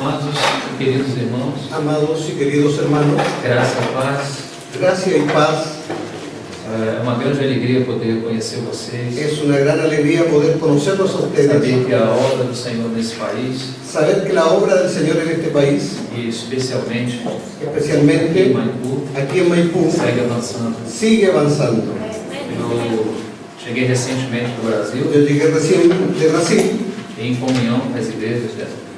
Amados e queridos irmãos, Amados y queridos hermanos, graça e paz. gracia y paz. É uma grande alegria poder conhecer vocês, Es una gran alegría poder conocerlos a ustedes, saber que a obra do Senhor nesse país, saber que la obra del Señor en este país, e especialmente em especialmente Maipú, aquí en Maipú, segue avançando. sigue avanzando. Eu cheguei recentemente do Brasil, Yo llegué recién de Brasil, em comunhão com as igrejas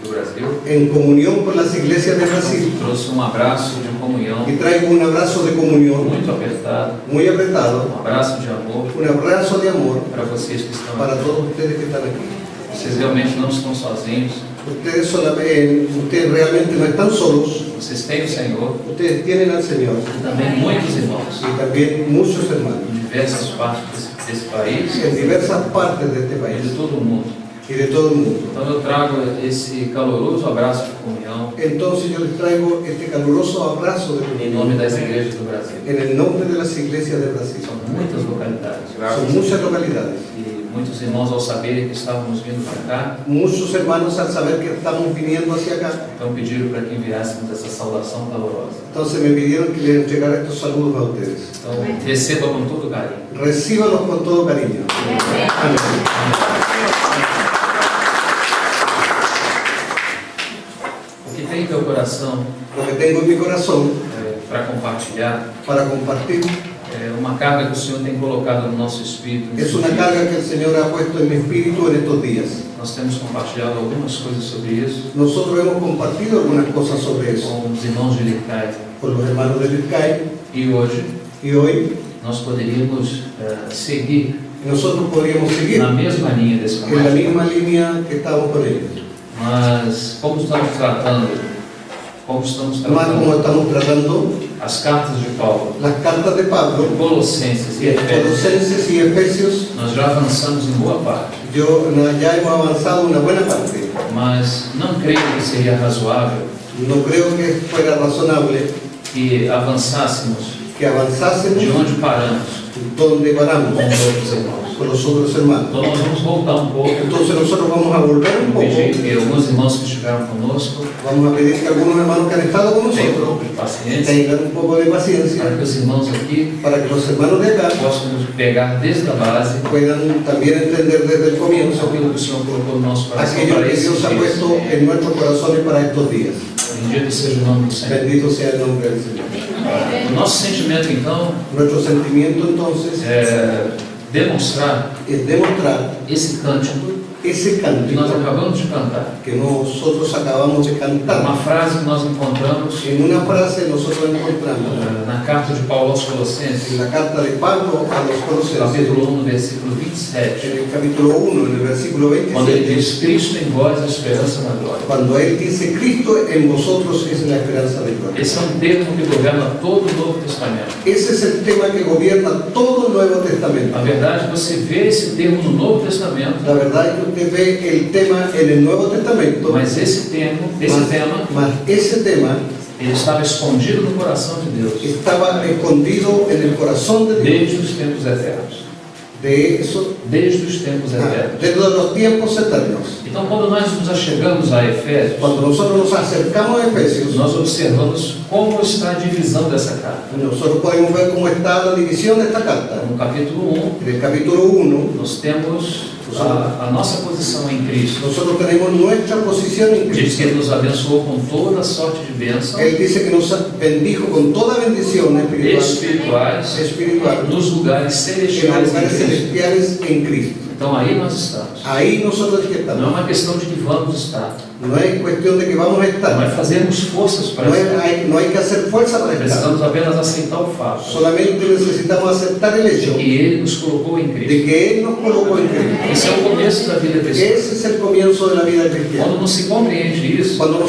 do Brasil, en comunión con las iglesias de Brasil, trouxe um abraço de comunhão y traigo un abrazo de comunión muito apertado, muy apretado, um abraço de amor un abrazo de amor para vocês que estão para aqui. todos ustedes que están aquí. Vocês realmente não estão sozinhos, Ustedes realmente no están solos, vocês têm o Senhor, ustedes tienen al Señor e também muitos irmãos y también muchos hermanos em diversas partes desse país en diversas partes de este e país de todo o mundo. y de todo el mundo. Então eu trago esse caloroso abraço de comunhão Entonces yo les traigo este caluroso abrazo de em comunión nome das igrejas do Brasil. en el nombre de las iglesias de Brasil. São muitas localidades. Son muchas localidades. E muitos irmãos, ao saberem que estávamos vindo para cá, Muchos hermanos al saber que estamos viniendo hacia acá, então pediram para que enviássemos essa saudação calorosa. entonces me pidieron que les entregara estos saludos a ustedes. Então receba com todo carinho. Recíbalos con todo cariño. Amén. O que tem em teu coração Lo que tengo en mi corazón para compartilhar para compartir é uma carga que o Senhor tem colocado no nosso espírito. es una carga que el Señor ha puesto en mi espíritu en estos días. Nós temos compartilhado algumas coisas sobre isso Nosotros hemos compartido algunas cosas sobre eso com os irmãos de Lircai. con los hermanos del IRCAI E hoje y hoy nós poderíamos seguir nosotros podríamos seguir na mesma linha desse en la compartilhamento. misma línea que estamos con ellos. Mas como estamos tratando Más como estamos tratando as cartas de Paulo, las cartas de Pablo, Colossenses e Efésios, Colosenses y Efesios, nós já avançamos em boa parte, ya hemos avanzado una buena parte. mas não creio que seria razoável No creo que fuera razonable que avançássemos que avanzásemos de onde paramos donde paramos com os outros irmãos. con los otros hermanos. Então nós vamos voltar um pouco, Entonces nosotros vamos a volver un poco, pedir que alguns irmãos que estiveram conosco vamos a pedir que algunos hermanos que han estado con tenham um nosotros pouco de paciência, tengan un poco de paciencia para que os irmãos aqui para que los hermanos de acá possam pegar desde a base puedan también entender desde el comienzo aquilo que o Senhor colocou no nosso coração aquello para que esses Dios ha dias. puesto en nuestros corazones para estos días. Bendito seja o nome do Senhor. Bendito sea el nombre del Señor. O nosso sentimento, então, Nuestro sentimiento entonces é demonstrar es demostrar esse cântico ese que cántico nós acabamos de cantar. que nosotros acabamos de Uma cantar. frase que nós encontramos En una frase nosotros encontramos na carta de Paulo aos Colossenses, en la carta de Pablo a los Colosenses, capítulo 1, versículo 27, en el capítulo 1, en el versículo quando ele 27, diz: Cristo em vós, a esperança na glória. cuando Él dice, Cristo en vosotros es la esperanza de gloria. Esse é um termo que governa todo o Novo Testamento. Ese es el tema que gobierna todo el Nuevo Testamento. Na verdade, você vê esse termo no Novo Testamento, La verdad es que usted ve el tema en el Nuevo Testamento, mas esse tema, mas ese tema ele estava escondido no coração de Deus estaba escondido en el corazón de Dios. desde os tempos eternos. De eso, Desde os tempos eternos. desde los tiempos eternos. Então, quando nós nos achegamos a Efésios, Cuando nosotros nos acercamos a Efesios, nós observamos como está a divisão dessa carta. nosotros podemos ver cómo está la división de esta carta. No capítulo 1, En el capítulo 1, nós temos a nossa posição em Cristo. nosotros tenemos nuestra posición en Diz que Cristo. Ele nos abençoou com toda sorte de bênção Él dice que nos bendijo con toda bendición espirituais espiritual nos lugares en los celestiais em lugares Cristo. celestiales en Cristo. Então aí nós estamos. Ahí nosotros Não é estamos. uma questão de que vamos estar. No es cuestión de que vamos a Não é estar. fazermos forças para estar. No hay que hacer fuerza para estar. Precisamos apenas aceitar o fato Solamente necesitamos aceptar el de hecho que Ele nos colocou em de Cristo. que Él nos colocó en Cristo. Esse é o começo da vida cristã. Ese es el comienzo de la vida cristiana. Quando não se compreende isso, Cuando no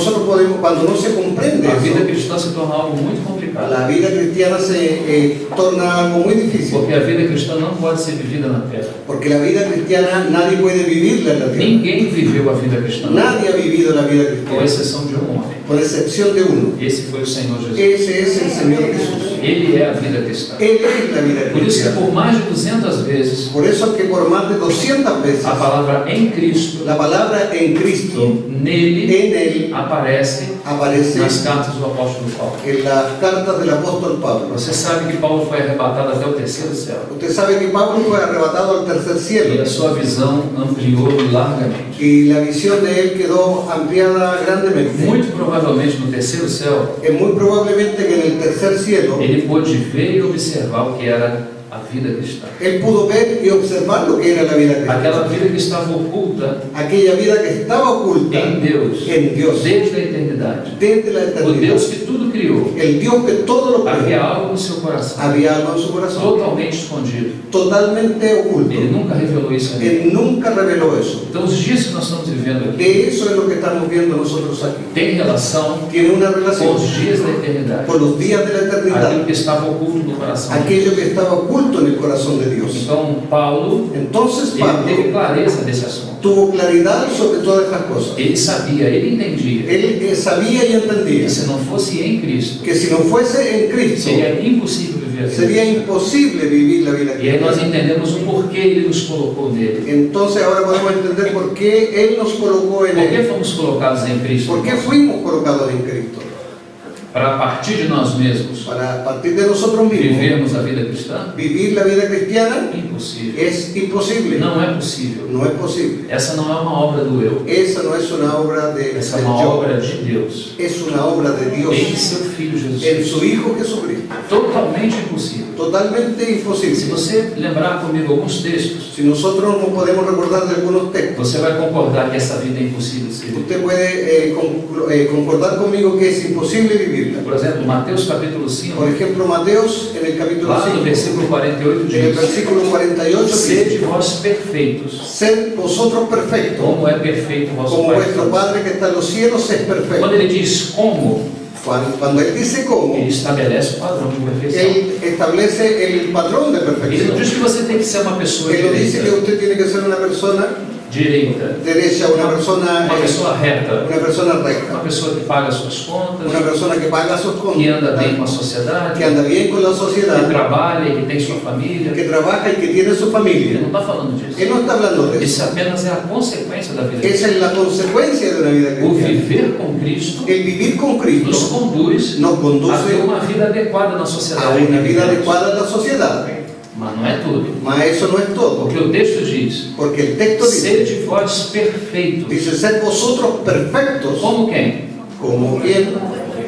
se comprende a vida eso, cristã se torna algo muito complicado. complicado. La vida cristiana se torna algo muy difícil, Porque a vida cristã não pode ser vivida na terra. porque la vida cristiana nadie puede vivirla en la tierra. Ninguém viveu a vida cristã, Nadie ha vivido la vida com cristiana, exceção de um homem. con excepción de uno. Esse foi o Senhor Jesus. Ese es el Señor Jesús. Ele é a vida cristã. Él es la vida Por isso que cristiana. por mais de 200 vezes Por eso que por más de 200 veces a palavra em Cristo, la palabra en Cristo, nele, en Él, aparece aparece nas cartas do apóstolo Paulo. en las cartas del apóstol Pablo. Você sabe que Paulo foi arrebatado até o terceiro céu. Usted sabe que Pablo fue arrebatado al tercer E cielo a sua visão ampliou largamente. y la visión de él quedó ampliada grandemente. Muito provavelmente no terceiro céu, Es muy probablemente que en el tercer cielo ele pôde ver e observar o que era a vida cristã. él pudo ver y observar lo que era la vida Aquela cristiana. vida que estava oculta Aquella vida que estaba oculta em Deus, en Dios desde a eternidade. desde la O eternidad. Deus que tudo criou, El Dios que todo lo havia creó, algo no seu coração, había algo en su corazón, totalmente escondido. totalmente oculto. Ele nunca revelou isso a ninguém. Él nunca reveló eso. Então, os dias que nós estamos vivendo aqui De eso es lo que estamos viendo nosotros aquí. tem relação Tiene una com relación os dias da eternidade, con los días de la eternidad, aquilo que estava oculto no coração. aquello que estaba oculto en el corazón de Dios. Então, Paulo, Entonces ele teve Pablo clareza desse assunto. tuvo claridad sobre todas estas cosas. Ele sabia, ele entendia Él sabía y entendía que se não fosse em Cristo, que si no fuese en Cristo, seria impossível viver a vida sería cristã. imposible vivir la vida E aí nós cristiana. entendemos o porquê ele nos colocou nele. Entonces ahora podemos entender por qué Él nos colocó en Por que Él. fomos colocados em Cristo? ¿Por qué fuimos colocados en Cristo? Para a partir de nós mesmos Para a partir de nosotros mismos vivermos a vida cristã? vivir la vida cristiana Impossível. es imposible. Não é possível. No es posible. Essa não é uma obra do eu. Esa no es una obra de, Essa é del uma yo. obra de Deus. Es una obra de Dios Em seu Filho en Jesus. su Hijo Jesucristo. Totalmente impossível. Totalmente Se imposible. você lembrar comigo alguns textos, Si nosotros no podemos recordar de algunos textos, você vai concordar que essa vida é impossível de ser vivida. usted puede concordar conmigo que es imposible vivirla. Por exemplo, Mateus capítulo Por 5, ejemplo, Mateos en el capítulo lá no 5, versículo 48 en el diz: versículo 48 Sede dice: vós perfeitos, sed vosotros perfectos, como é perfeito o vosso como Pai. vuestro Padre que está en los cielos es Quando perfecto. ele diz como, Cuando Él dice cómo, ele estabelece o padrão de perfeição. Él establece el patrón de Ele não perfección. diz que você tem que ser uma pessoa Él no dice que direita, usted tiene que ser una persona derecha, una pessoa reta, recta, uma pessoa que paga suas contas, una persona que paga sus que anda bem com a contas, sociedade, que anda bien con la que sociedad, trabalha e que tem sua família. que trabaja y que tiene su Ele familia. não está falando disso. Él no está hablando de Isso eso. apenas é a consequência da vida. Esa es la consecuencia de una vida O cristiana. viver com Cristo El vivir con nos Cristo conduz nos a ter conduce uma vida adequada na a sociedade. una vida adecuada en la sociedad. Mas não é tudo. Mas eso no es todo, Porque o texto diz: porque el texto dice, sede vós perfeitos. dice, sed vosotros perfectos, Como quem? como quien,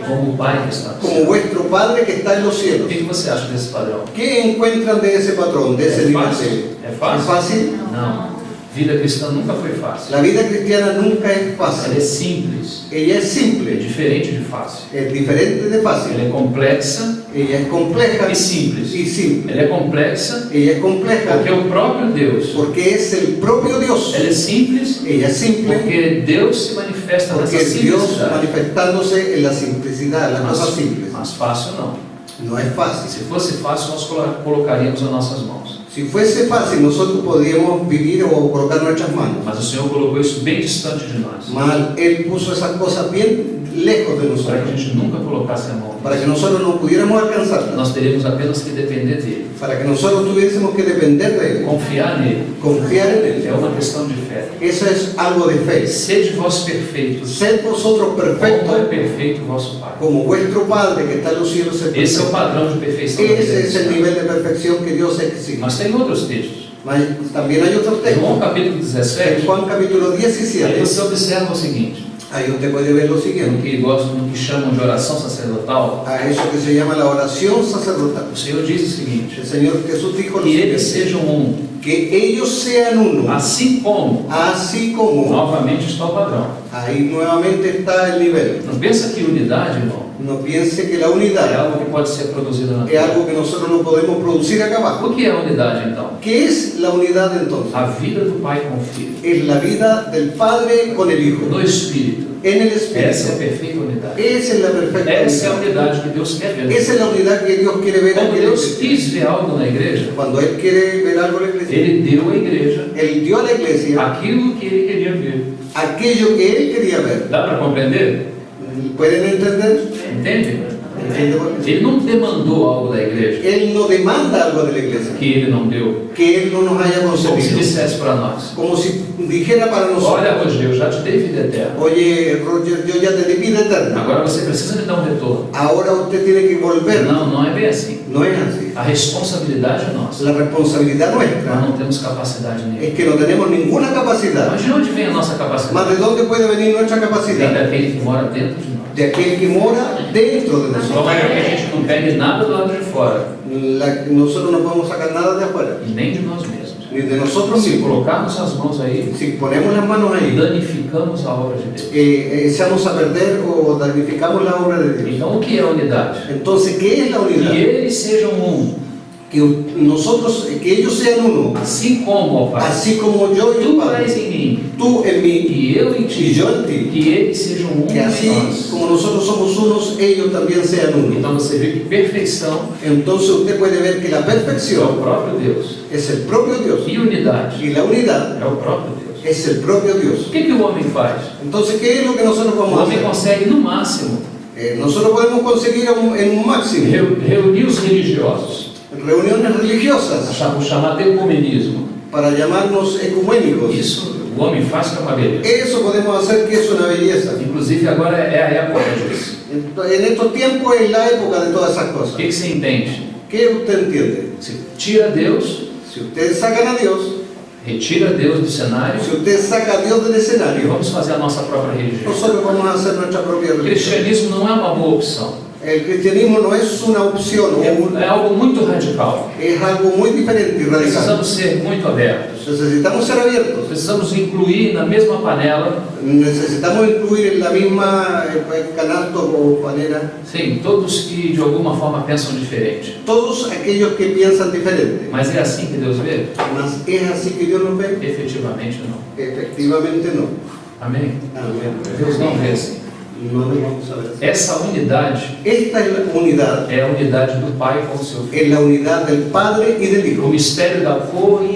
Como o Pai que está no como céu. vuestro Padre que está en los O cielos. que você acha desse padrão? ¿Qué encuentran de ese patrón, de ese É nivel fácil? de É ¿Es fácil? fácil? Não. Vida cristã nunca foi fácil. La vida cristiana nunca es Ela é fácil. simples. Ella es É simple, diferente de fácil. es diferente de Ela fácil. é complexa Ella es compleja e simples. y simple. Ela é complexa Ella es compleja porque o próprio Deus. porque es el propio Dios. Ela é simples Ella es simple porque Deus se manifesta porque nessa es Dios simplicidade. manifestándose en la simplicidad, las Mas, cosas simples. mas fácil não. No es fácil. Se fosse fácil, nós colocaríamos as nossas mãos. Si fuese fácil, nosotros podríamos vivir o colocar nuestras manos. Mas o Senhor colocou isso bem distante de nós, Mal, Él puso esas cosas bien lejos de para que a nosotros, gente nunca colocasse a mão. para que nosotros no pudiéramos alcanzarlas, Nós teríamos apenas que depender dele, para que nosotros tuviésemos que depender de Él, confiar nele. confiar en Él. É uma questão de fé. Eso es algo de fe. Sede vós perfeitos, Sed vosotros como é perfectos, perfeito o vosso Pai. como vuestro Padre que está en los cielos es Esse é o perfecto. padrão de perfeição da vida Ese es el cristã. nivel de perfección que Dios exige. Mas tem outros textos. Mas también hay otros João textos. capítulo En 17, Juan capítulo aí 17, você observa o seguinte, ahí usted puede ver lo no siguiente. que chamam de oração sacerdotal, A eso que se llama la oración sacerdotal. o Senhor diz o seguinte: El Señor Jesús dijo lo que eles siguiente, sejam um, que ellos sean uno, assim como, así como. novamente está o padrão. Ahí nuevamente está el nivel. Não pensa que unidade, irmão, No piense que la é unidad algo que pode ser produzido na es terra. algo que nosotros no podemos producir acá abajo. O que é a unidade, então? ¿Qué es la unidad entonces? A vida do Pai com o Filho, Es la vida del Padre con el Hijo, no Espírito, en el Essa é a Espíritu. perfeita unidade. Esa es la perfecta Essa é a unidad. unidade que Deus quer ver. Esa es la unidad que Dios quiere ver Quando aquí en la Deus iglesia. quis ver algo na igreja, Cuando Él quiere ver algo en la iglesia, Ele deu à igreja Él dio a la iglesia aquilo que Ele queria ver. aquello que Él quería ver. Dá para compreender? ¿Pueden entender? Entende? ¿Entiende por qué? Ele não demandou algo da igreja Él no demanda algo de la iglesia que Ele não deu. que Él no nos haya Como se concedido. dissesse para nós: Como si dijera para nosotros: olha, Roger, eu já te dei vida eterna. oye, Roger, yo ya te di vida eterna. Agora você precisa me dar um retorno. Ahora usted tiene que volver. Não, não é bem assim. No es así. A responsabilidade é nossa. La responsabilidad Nós nuestra não temos capacidade nenhuma. es que no tenemos ninguna capacidad. Mas de onde vem a nossa Más capacidade? de dónde puede venir nuestra Vem capacidad? daquele que mora dentro de nós. De aquel que mora dentro de Só nosotros. para que a gente não pegue nada do lado de fora Nosotros no podemos sacar nada de afuera, e nem de nós mesmos. ni de nosotros Se mismos. colocarmos as mãos aí, Si ponemos las manos ahí, danificamos a obra de Deus. echamos a perder o damnificamos la obra de Dios. Então, o que é a unidade? Entonces, ¿qué es la Que unidad? eles sejam um, Que nosotros, que ellos sean uno, assim como, ó Pai, así como yo y el tu Padre, és em mim tú en mí e eu em y ti, yo en ti, que eles sejam um que em así nós. como nosotros somos unos, ellos también sean uno. Então você vê que perfeição Entonces usted puede ver que la é o perfección próprio Deus es el propio Dios e unidade y la unidad é o próprio Deus. es el propio Dios. O que o homem faz? Entonces, ¿qué es lo que nosotros O vamos a homem hacer? consegue, no máximo, Nosotros podemos conseguir en un máximo reunir os religiosos, reuniones religiosas o chamado ecumenismo. para llamarnos ecuménicos. Isso o homem faz que é uma beleza. Eso podemos hacer, que es una belleza. Inclusive agora é a época disso. En estos tiempos es la época de todas esas O cosas. que você entende? ¿Qué usted entiende? Se tira Deus, Si ustedes sacan a Dios, retira Deus do cenário si usted saca a Dios del e escenario, vamos fazer a nossa própria religião. nosotros vamos a hacer nuestra propia O religión. cristianismo não é uma boa opção. El cristianismo no es una opción, É algo muito radical. es algo muy diferente y radical. Precisamos ser muito abertos. Necesitamos ser abiertos, Precisamos incluir na mesma panela, necesitamos incluir en la misma canasto o panera sim, todos que de alguma forma pensam diferente. todos aquellos que piensan diferente. Mas é assim que Deus vê? Mas es así que Dios nos ve. Efetivamente não. Efectivamente no. Amém? Amén. Deus não vê assim. No nos vamos a ver así. Essa unidade Esta es la unidad, é a unidade do Pai com o seu Filho. es la unidad del Padre y del O Hijo. mistério da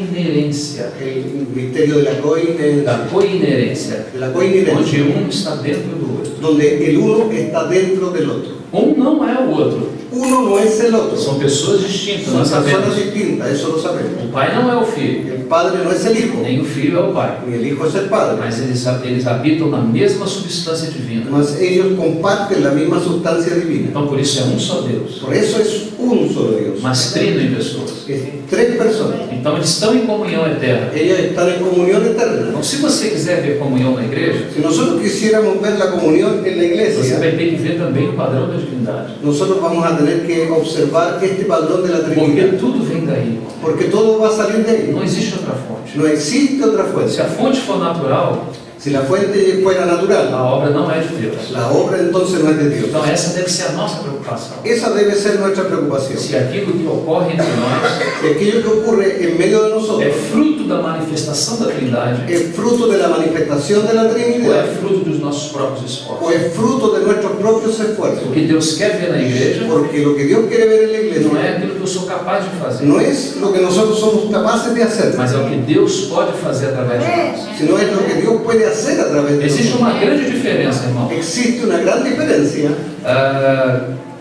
coinerência. El misterio de la coinerencia. Da coinerência. De la coinerencia, Onde um está dentro do outro. donde el uno está dentro del otro. Um não é o outro. Uno no es el otro. São pessoas distintas, Son nós personas sabemos. distintas, eso lo sabemos. O Pai não é o Filho, El Padre no es el Hijo, nem o Filho é o Pai. ni el Hijo es el Padre. Mas eles habitam na mesma substância divina. Mas ellos comparten la misma sustancia divina. Então por isso é um só Deus, Por eso es un solo Dios. mas trino em pessoas. Es tres personas. Então eles estão em comunhão eterna. Ellas están en comunión eterna. Então se você quiser ver comunhão na igreja, Si nosotros quisiéramos ver la comunión en la você iglesia, vai ter que ver também o padrão da divindade. nosotros vamos a tener que observar este padrón de la Porque Trinidad. tudo vem daí. Porque todo va a salir de ahí. Não existe outra fonte. No existe otra Se fuente. a fonte for natural, Si la fuente fuera natural, a obra não é de Deus. la obra entonces no es de Dios. Então essa deve ser a nossa preocupação. Esa debe ser nuestra preocupación. Se aquilo que ocorre entre nós Si aquello que ocurre en medio de é nosotros fruto da manifestação da Trindade, es fruto de la manifestación de la ou é Trinidad fruto dos nossos próprios o esforços. es fruto de nuestros propios esfuerzos. O que Deus quer ver na igreja Porque lo que Dios quiere ver en la não é iglesia aquilo que eu sou capaz de fazer, no es lo que nosotros somos capaces de hacer, mas é o que Deus pode fazer através de nós. sino es lo que Dios puede hacer a través de Existe nosotros. uma grande diferença, irmão, Existe una gran diferencia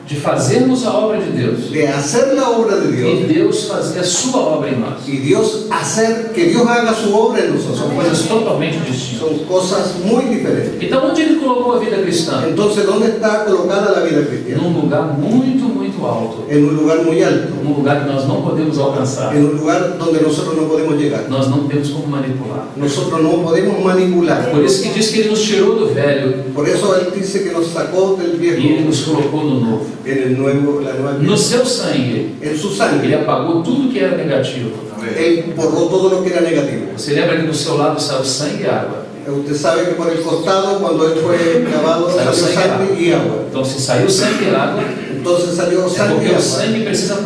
de fazermos a obra de Deus de hacer la obra de Dios e Deus fazer a sua obra em nós. y Dios hacer que Dios haga su obra en São nosotros. coisas totalmente distintas. Son cosas muy diferentes. Então, onde Ele colocou a vida cristã? Entonces, ¿dónde está colocada la vida cristiana? Num lugar muito alto. En un lugar muy alto, Num lugar que nós não podemos alcançar. en un lugar donde nosotros no podemos llegar. Nós não temos como manipular. Nosotros no podemos manipular. Por isso que diz que Ele nos tirou do velho Por eso Él dice que nos sacó del e Ele viejo nos colocou no novo. en el nuevo, la nueva No vida. seu sangue, En su Ele sangre, apagou tudo que era negativo. Él borró todo lo que era negativo. Você lembra que do seu lado saiu sangue e água? Usted sabe que por el costado, cuando Él fue clavado, Salió salió sangre sangre y agua. Então, se saiu sangue e água, Entonces salió é sangre porque y o agua. sangue precisa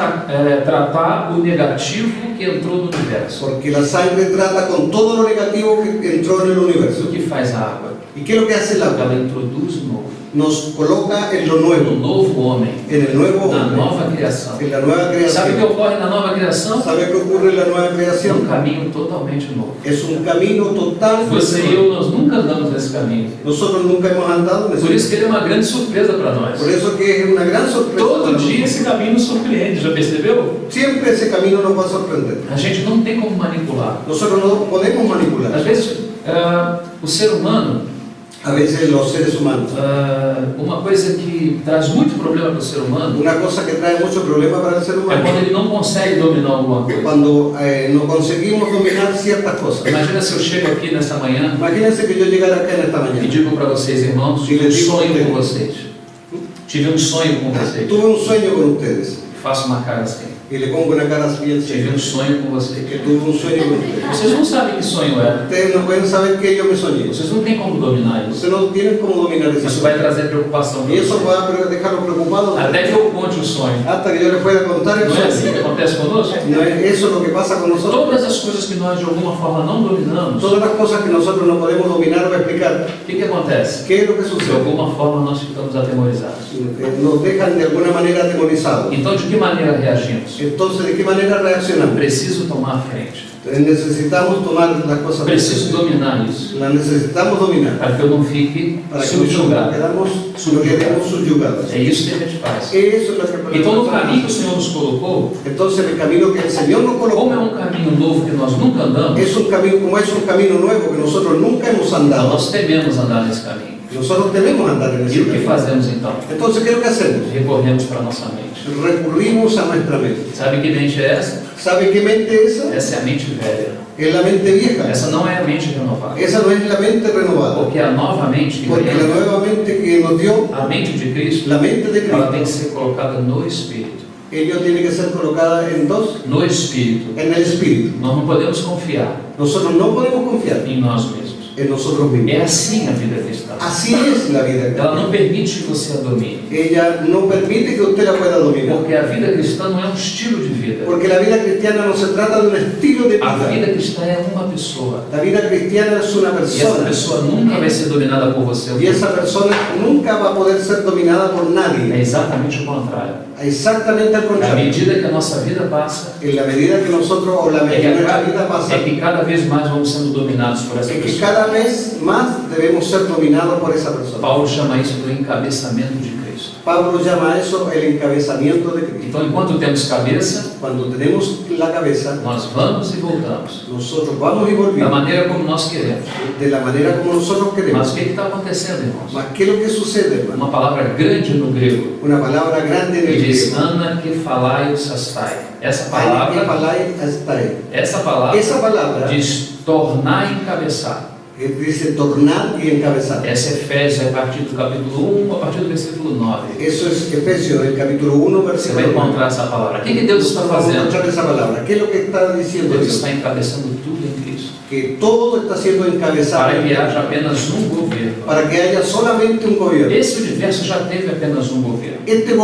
tratar o negativo que entrou no universo. Porque la sangre trata con todo lo negativo que entró en el universo. O que faz a água? ¿Y qué es lo que hace el agua? Ela introduz o novo. Nos coloca en lo No nuevo, novo homem. en el nuevo Na hombre, nova criação. en la nueva Sabe o que creación. ocorre na nova criação? ¿Sabe qué ocurre en la nueva É um creación? caminho totalmente novo. Es un camino totalmente Você e nuevo. eu, nós nunca andamos nesse caminho. Nosotros nunca hemos andado en Por ese isso que ele é uma grande surpresa para nós. Por eso que es una gran sorpresa. Todo para dia nosotros. esse caminho nos surpreende, já percebeu? Siempre ese camino nos va a sorprender. A gente não tem como manipular. Nosotros no podemos manipular. Às vezes, o ser humano, A veces los seres humanos. uma coisa que traz muito problema para o ser humano Una cosa que trae mucho problema para el ser é quando humano ele não consegue dominar alguma coisa. cuando no conseguimos dominar ciertas cosas. Imagina se eu chego aqui nessa manhã Imagínense que yo llegara acá en esta e mañana. digo para vocês, irmãos, tive um sonho com vocês. Tive um sonho com vocês. Tuve un sueño con ustedes Faço uma cara assim. y le pongo una cara bien Tive seria. um sonho com vocês. Que tuve un sueño con ustedes. Vocês não sabem que sonho é. Ustedes no pueden saber que yo me soñé. Vocês não têm como dominar isso. Ustedes no tienen cómo dominar ese Isso vai sueño. trazer preocupação para Y eso vocês. va a dejarlos preocupados Até que eu conte o sonho. hasta que yo les pueda contar el Não é assim que sueño. acontece conosco? No es eso lo que pasa con nosotros. Todas as coisas que nós de alguma forma não dominamos, Todas las cosas que nosotros no podemos dominar o explicar, o que acontece? ¿qué es lo que De sucede? alguma forma nós ficamos atemorizados. Nos dejan de alguna manera atemorizados. Então, de que maneira reagimos? Entonces, ¿de qué manera reaccionamos? Preciso tomar a frente. Necesitamos tomar las cosas. Preciso dominar isso. Las necesitamos dominar Para que eu não fique para que nosotros subjugado. no quedemos subyugados. É isso que a gente faz. Eso es lo que Então, no caminho que o Senhor nos colocou, Entonces, el camino que el Señor nos como é colocó um caminho novo que nós nunca andamos, es un camino, como es un camino nuevo que nosotros nunca hemos então andado. nós tememos andar nesse caminho. Nosotros debemos andar en E ese o que camino. fazemos então? Entonces, ¿qué es lo que hacemos? Recorremos para a nossa mente. Recurrimos a nuestra mente. Sabe que mente é essa? ¿Sabe qué mente es esa? Essa é a mente velha. Es la mente vieja. Essa não é a mente renovada. Esa no es la mente renovada. Porque a nova mente que Porque la ganhamos, nueva mente que nos dio, a mente de Cristo, la mente de ela tem que Cristo, ser colocada no Espírito. ella tiene que ser colocada en dos, No Espírito. en el Espíritu. Nós não podemos confiar Nosotros no podemos confiar em nós mesmos. en nosotros mismos. É assim a vida cristã. Así es la vida. Ela não permite que você a domine. Ella no permite que usted la pueda dominar. Porque a vida cristã não é um estilo de vida. Porque la vida cristiana no se trata de un estilo de A vida. vida cristã é uma pessoa. La vida cristiana es una E essa persona. pessoa nunca vai ser dominada por você. Y esa persona nunca va a poder ser dominada por É nadie. exatamente o contrário. Exactamente al À contrario. medida que a nossa vida passa, En la medida que nosotros, o la é medida que la vida que, pasa, é que cada vez mais vamos sendo dominados por essa es que pessoa. cada vez más debemos ser dominados por esa persona. Paulo chama isso do encabeçamento de Cristo. Pablo llama a eso el encabezamiento de Cristo. Então, enquanto temos cabeça, Cuando tenemos la cabeza, nós vamos e voltamos nosotros vamos y da volvemos maneira como nós queremos. de la manera como nosotros Mas queremos. o que está acontecendo, irmãos? Mas ¿qué es lo que sucede, hermano? Uma palavra grande no grego Una palabra grande en que el diz griego. Ana que falai sastai. Essa Hay que palavra, palai hasta ahí. essa palavra Esa palabra diz tornar e encabeçar. que dice tornar y encabezar. Essa é Efésios, a partir do capítulo 1, a partir do versículo 9. Eso es Efesios, el capítulo 1, Você vai versículo 1. encontrar essa palavra. O que Deus está Vamos a fazendo? encontrar esa palabra. ¿Qué es lo que está diciendo Deus Dios? está encabeçando tudo em Cristo. Que todo está siendo encabezado Para que haja apenas um governo. para que haya solamente un gobierno. Esse universo já teve apenas um governo. Este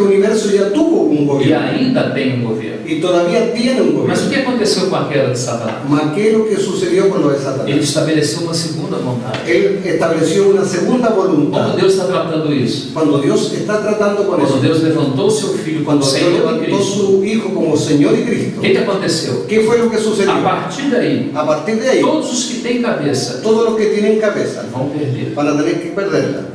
universo ya tuvo un E gobierno ainda tem um governo. y todavía tiene un Mas o gobierno. que aconteceu com a queda de Satanás? Mas ¿qué es lo que sucedió con lo de Ele Satanás? estabeleceu uma segunda vontade. Él estableció una segunda Como voluntad. Deus está tratando isso? Cuando Dios está tratando con Quando eso, Deus levantou seu filho como cuando Dios Senhor e levantó Cristo, su Hijo como Señor y Cristo, o que aconteceu? ¿qué fue lo que sucedió? A partir daí, A partir de ahí, todos os que têm cabeça todos los que tienen cabeza vão perder. van a tener que perderla.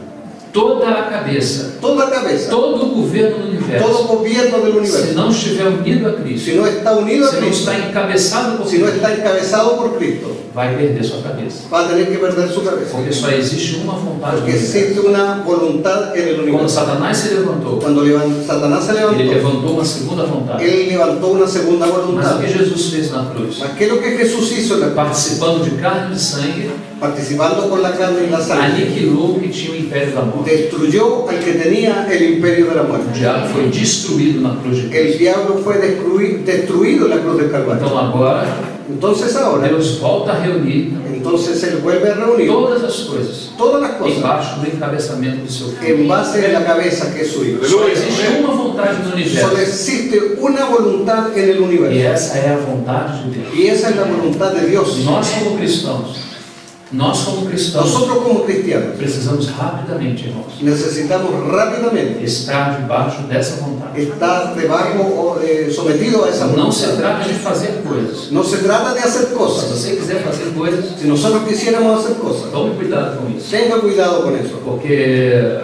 Toda a cabeça, Toda cabeza, todo o governo do todo universo, gobierno del se universo, não estiver unido a Cristo, si no está unido a se não Cristo, está encabeçado por si no Cristo, está encabezado por Cristo, vai perder sua cabeça. va a tener que perder su cabeza. Porque só existe uma vontade no Porque universo. existe una voluntad en el Quando universo. Satanás se levantou, Cuando Satanás se ele levantó, levantou uma segunda vontade. él levantó una segunda Mas voluntad. o que Jesus fez na cruz? Mas ¿qué es lo que Jesús hizo? Participando de carne e de sangue, Participando con la carne y la sangre, aniquilou o que tinha o império da morte. destruyó al que tenía el imperio de la O muerte. diabo foi destruído na cruz de El Cristo. diablo fue destruido en la cruz del Calvario. Então agora, Entonces ahora, Deus volta a reunir entonces él vuelve a reunir todas as coisas todas las cosas embaixo do encabeçamento do seu filho. en base de la cabeza que es su Hijo. Só existe uma vontade no Solo universo. existe una voluntad en el E universo. essa é a vontade de Deus. Y esa es la voluntad de Dios. Nós, como cristãos, Nós, como cristãos, nosotros como cristianos, precisamos rapidamente, irmãos, necesitamos rápidamente estar debaixo dessa vontade. estar debajo o sometido a esa Não se voluntad. trata de fazer coisas. No se trata de hacer Se cosas. você quiser fazer coisas, Si nosotros quisiéramos hacer cosas, tome cuidado com isso. tenga cuidado con eso, Porque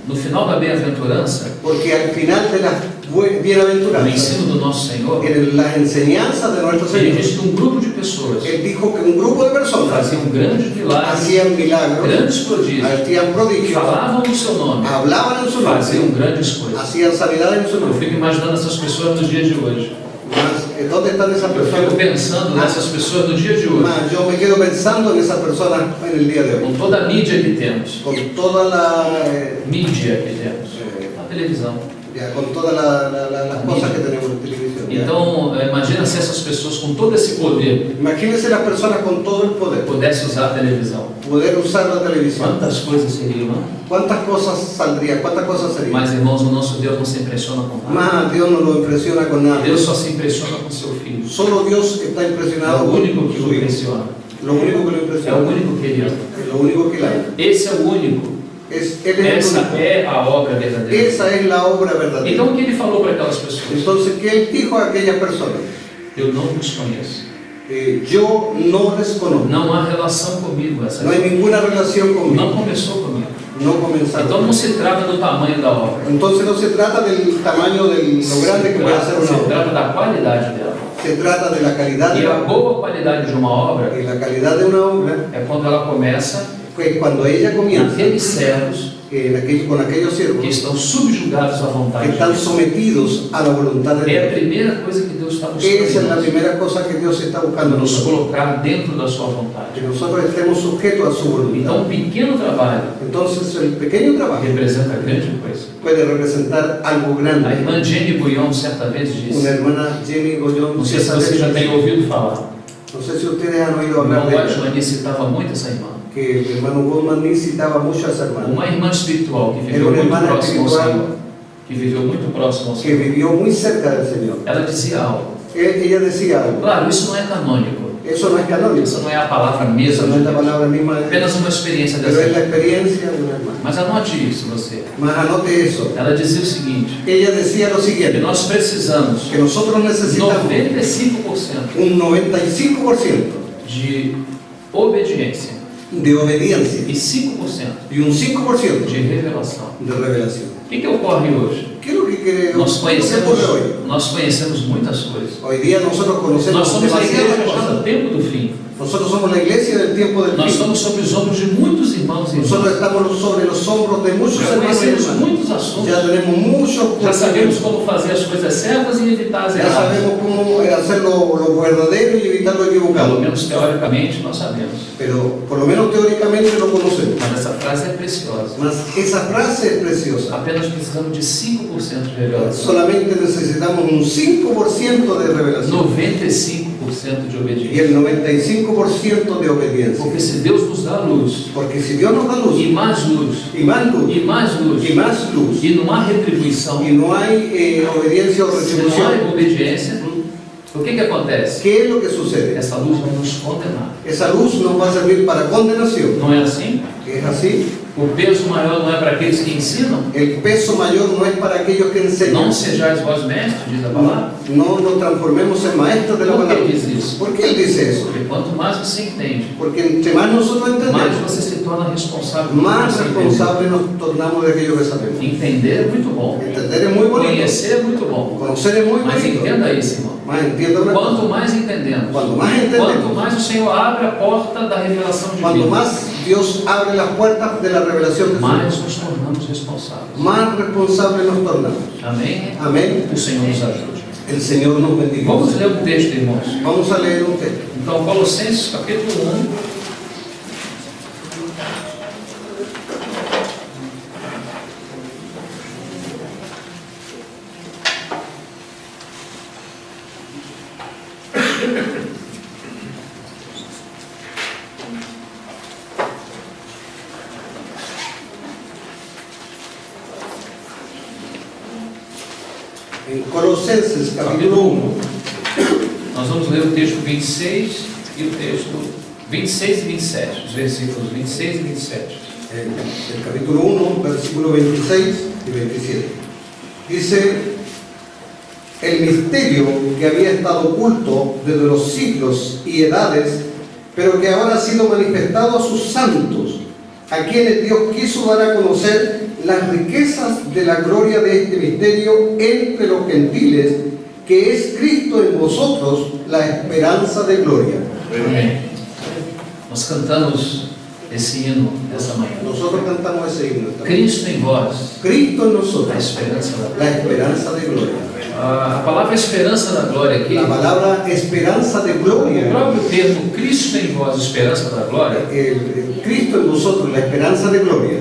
no final da bem-aventurança, porque al final de las no bienaventuranzas, ensino do nosso Senhor, en las enseñanzas de nuestro ele Señor, diz que um grupo de pessoas Él dijo que un grupo de personas faziam grandes milagres, hacían milagros, grandes prodígios, hacían prodigios, falavam no seu nome, hablaban en su faziam nombre, grandes coisas. hacían sanidad en su Eu nombre. fico imaginando essas pessoas nos dias de hoje. Mas, ¿dónde están esas Eu fico personas? pensando nessas pessoas no dia de hoje, Mas, yo me quedo pensando en esas personas en el día de hoy, com toda a mídia que temos, con toda la, mídia que temos, a televisão. con todas las cosas que tenemos en televisión. ya. Então, imagina se essas pessoas com todo esse poder Imagínense las personas con todo el poder, pudessem usar a televisão. poder usar la televisión. Quantas coisas seriam, não? ¿Cuántas cosas saldrían? ¿Cuántas cosas serían? Mas, irmãos, o nosso Deus não se impressiona com nada. Más Dios no lo impresiona con nada. Deus só se impressiona com seu Filho. Solo Dios está É impresionado o con único que su o hijo. impressiona. Lo único que lo É o impresiona. único que Ele ama. Es lo único que la ama. Esse é o único. Él es el Essa único. é a obra verdadeira. Esa es la obra verdadera. Então, o que Ele falou para aquelas pessoas? Entonces, ¿qué Él dijo a aquellas personas? Eu não os conheço. Yo no les conozco. Não há relação comigo essa No hay ninguna relación conmigo. Não começou comigo. No comenzaron. Então, não se trata do tamanho da obra. Entonces, no se trata del tamaño de lo grande que puede hacer una Se obra. trata da qualidade dela. Se trata de la calidad de E a la obra. boa qualidade de uma obra Y la calidad de una obra, é quando ela começa pues cuando ella comienza, naqueles servos con aquellos que siervos estão subjugados à que vontade de están Deus. sometidos a la voluntad de É a Dios. primeira coisa que Deus está Esa es la buscando. primera cosa que Dios está buscando en Nos nosotros. colocar dentro da sua vontade. Que nosotros estemos sujetos a su Então, voluntad. um pequeno trabalho Entonces, el pequeño trabajo representa grande coisa. puede representar algo A grande. irmã Jenny Bouillon certa vez Una disse, hermana Jenny Goyón, não sei se você já tem ouvido falar, no sé si ustedes han oído o irmão hablar de White ella, Johnny citava muito essa irmã. que el hermano Goldman ni citaba mucho a esa hermana, Uma irmã espiritual que Era viveu uma muito irmã próximo ao espiritual. Senhor. Que viveu muito próximo ao que Senhor. vivió muy cerca del Señor. Ela dizia algo. Ella decía algo, Claro, isso não é canônico. eso no es canónico, Essa não é a palavra eso mesma no de es la Deus. palabra misma de Dios, Apenas uma experiência pero dessa es la irmã. experiencia de una hermana. Mas anote isso você. Mas anote eso, Ela dizia o seguinte, ella decía lo que siguiente, nós precisamos que nosotros necesitamos 95% un 95% de obediência de obediencia e 5% y un 5% de revelação. de revelación. O que ocorre hoje? ¿Qué es lo que quiere Nós ¿qué ocurre hoy? conhecemos muitas coisas. Hoy día nosotros Nós conocemos somos a igreja demasiadas já no cosas. tempo do fim. Nosotros somos la iglesia del tiempo del Nós fin. estamos sobre os ombros de muitos irmãos e Nosotros irmãs. estamos sobre los hombros de muchos Já hermanos y conhecemos hermanas. muitos assuntos. Ya tenemos muchos Já sabemos conocimientos. como fazer as coisas certas e evitar as Ya erradas. sabemos cómo hacer lo verdadero y evitar lo Pelo equivocado. menos teoricamente nós sabemos. Pero por lo menos teóricamente lo conocemos. Mas essa frase é preciosa. Mas esa frase es preciosa. Apenas precisamos de 5% de revelação. Solamente necesitamos un 5% de revelación 95% de y obediência. el 95% de obediencia. Porque se Deus nos dá luz, Porque si Dios nos da luz e mais luz, y más luz e mais luz, y más luz e não há retribuição, y no hay obediencia o se não há retribución, obediência, o que acontece? ¿qué es lo que sucede? Essa luz vai nos condenar. Esa luz nos va a servir para condenación. Não é assim? ¿Es así? O peso maior não é para aqueles que ensinam? El peso mayor no es para aquellos que enseñan. Não sejais vós mestres, diz a palavra. No nos transformemos en maestros de la Por que palabra. diz isso? ¿Por qué él dice eso? Porque quanto mais você entende, Porque entre más nosotros mais entendemos, você se torna responsável. por más você entender. responsables nos tornamos de aquello que sabemos. Entender é muito bom. Entender es muy bonito, Conhecer é muito bom. conocer es muy Mas bonito. entenda isso, irmão. Más entienda una Quanto cosa. mais entendemos, Quanto mais entendemos, quanto mais o Senhor abre a porta da revelação cuanto divina, más Dios abre las puertas de la revelación de Dios, mais nos tornamos responsáveis. más responsables nos tornamos. Amém? Amén. O Senhor nos ajude. El Señor nos bendiga. Vamos ler um texto, irmãos. Vamos a leer un texto. Então, Colossenses capítulo 1. En Colosenses capítulo 1, Nós vamos ler o texto 26 e o texto 26 e 27, os versículos 26 e 27. El capítulo 1, versículo 26 y 27. Dice: el misterio que había estado oculto desde los siglos y edades, pero que ahora ha sido manifestado a sus santos, a quienes Dios quiso dar a conocer las riquezas de la gloria de este misterio entre los gentiles, que es Cristo en vosotros, la esperanza de gloria. Amém. Nós cantamos esse hino essa manhã. Nosotros cantamos ese himno. Cristo em vós, Cristo en a nosotros, esperança da la glória. esperanza de gloria. A palavra esperança da glória aqui, La palabra esperanza de o gloria, próprio termo Cristo em vós, esperança da glória, el Cristo en nosotros, la esperanza de gloria.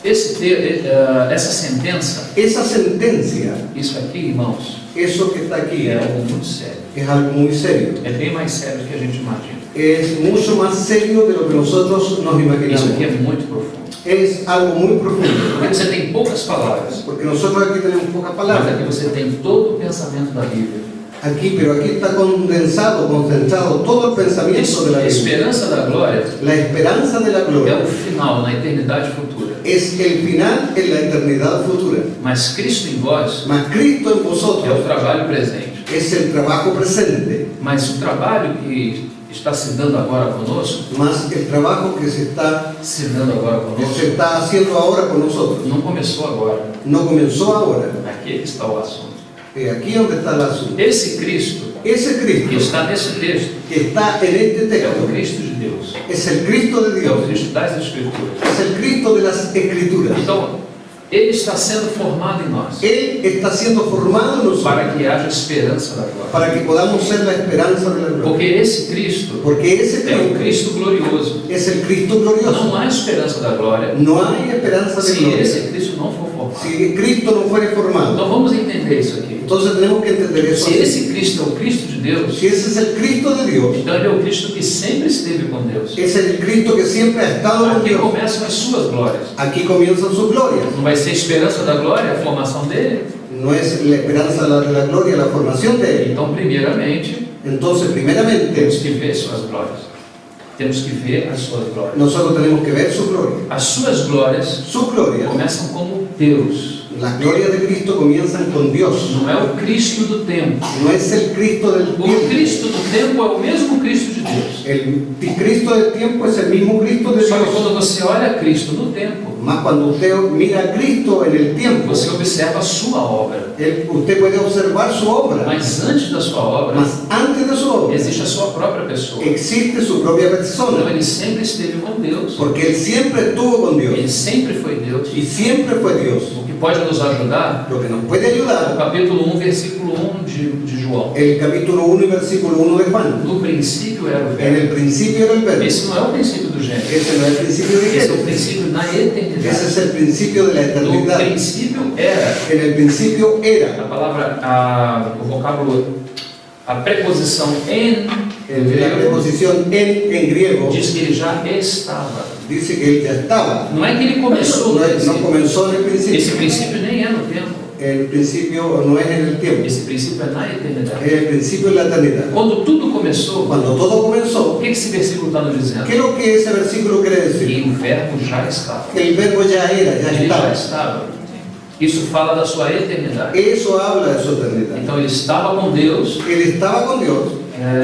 Essa sentença, Esa sentencia, isso aqui, irmãos, eso que está aquí, é algo muito sério. es algo muy serio. É bem mais sério do que a gente imagina. Es mucho más serio de lo que nosotros nos Isso imaginamos. aqui é muito profundo. Es algo muy profundo. Porque você tem poucas palavras, Porque nosotros aquí tenemos pocas mas palabras. aqui você tem todo o pensamento da Bíblia. Aquí, pero aquí está condensado, concentrado todo el pensamiento de la A Biblia. esperança da glória La esperanza de la é gloria o final na eternidade futura. es el final en la eternidad futura. Mas Cristo em vós Mas Cristo en é o vosotros trabalho presente. es el trabajo presente, Mas o trabalho que está se dando agora conosco, más el trabajo que se está haciendo ahora con nosotros. não começou agora. No comenzó ahora. Aqui é que está o assunto. Aquí es donde está el asunto. Esse Cristo Ese que Cristo está nesse texto que está en este é o texto Cristo de Deus, es el Cristo de é o Dios, Cristo das Escrituras. es el Cristo de las Escrituras. Então, Ele está sendo formado em nós Él está siendo formado en nosotros para que haja esperança da glória. para que podamos ser la esperanza de la gloria. Porque esse Cristo Porque ese é o Cristo Cristo glorioso. es el Cristo glorioso. Não há esperança da glória No hay esperanza de se gloria esse Cristo não for formado. si Cristo no fuere formado. Então vamos entender isso aqui. Entonces tenemos que entender eso. Se así. esse Cristo é o Cristo de Deus, Si ese es el Cristo de Dios, então Ele é o Cristo que sempre esteve com Deus. es el Cristo que siempre ha estado con Aqui Dios. começam as suas glórias. Aquí comienzan sus glorias. Não vai ser esperança da glória a formação dele? No es la esperanza de la gloria, la formación de Él. Então, primeiramente, Entonces, primeramente, temos que ver suas glórias. Temos que ver as suas glórias. nosotros tenemos que ver su gloria. As suas glórias Su gloria, começam como Deus. las glorias de Cristo comienzan con Dios. Não é o Cristo do tempo. No es el Cristo del O tiempo. Cristo do tempo é o mesmo Cristo de Deus. El Cristo del tiempo es el mismo Cristo de Só que Dios. quando você olha Cristo no tempo, Más cuando usted mira a Cristo en el tiempo, você observa a sua obra. usted puede observar su obra. Mas antes da sua obra, Mas antes de su obra existe a sua própria pessoa. existe su propia Então persona. ele sempre esteve com Deus. Porque Él siempre estuvo con Ele Dios. sempre foi Deus. Y siempre fue Dios. O que pode nos ajudar Lo que nos puede é o ayudar, capítulo 1, versículo 1 de João. el capítulo 1 y versículo 1 de Juan. No princípio era o En verbo. el principio era el verbo. Esse não é o princípio do gênero. Ese no es el principio de Esse é o Génesis. princípio na Ese eternidade. es el principio de la No eternidad. princípio era. En el principio A era. palavra, o vocábulo, a preposição en, La grego, preposición en griego diz que ele já estava. dice que Él ya estaba. Não é que ele começou No, no no princípio. comenzó en el principio. Esse princípio nem é no tempo. El principio no es en el tiempo. Esse princípio é na eternidade. El principio es la eternidad. Quando tudo começou, Cuando todo comenzó, o que esse versículo está nos dizendo? ¿qué es lo que ese versículo quiere decir? Que o verbo já estava. Que el verbo ya era, ya Ele já estaba. estava. Isso fala da sua eternidade. Eso habla de su eternidad. Então ele estava com Deus. Él estaba con Dios.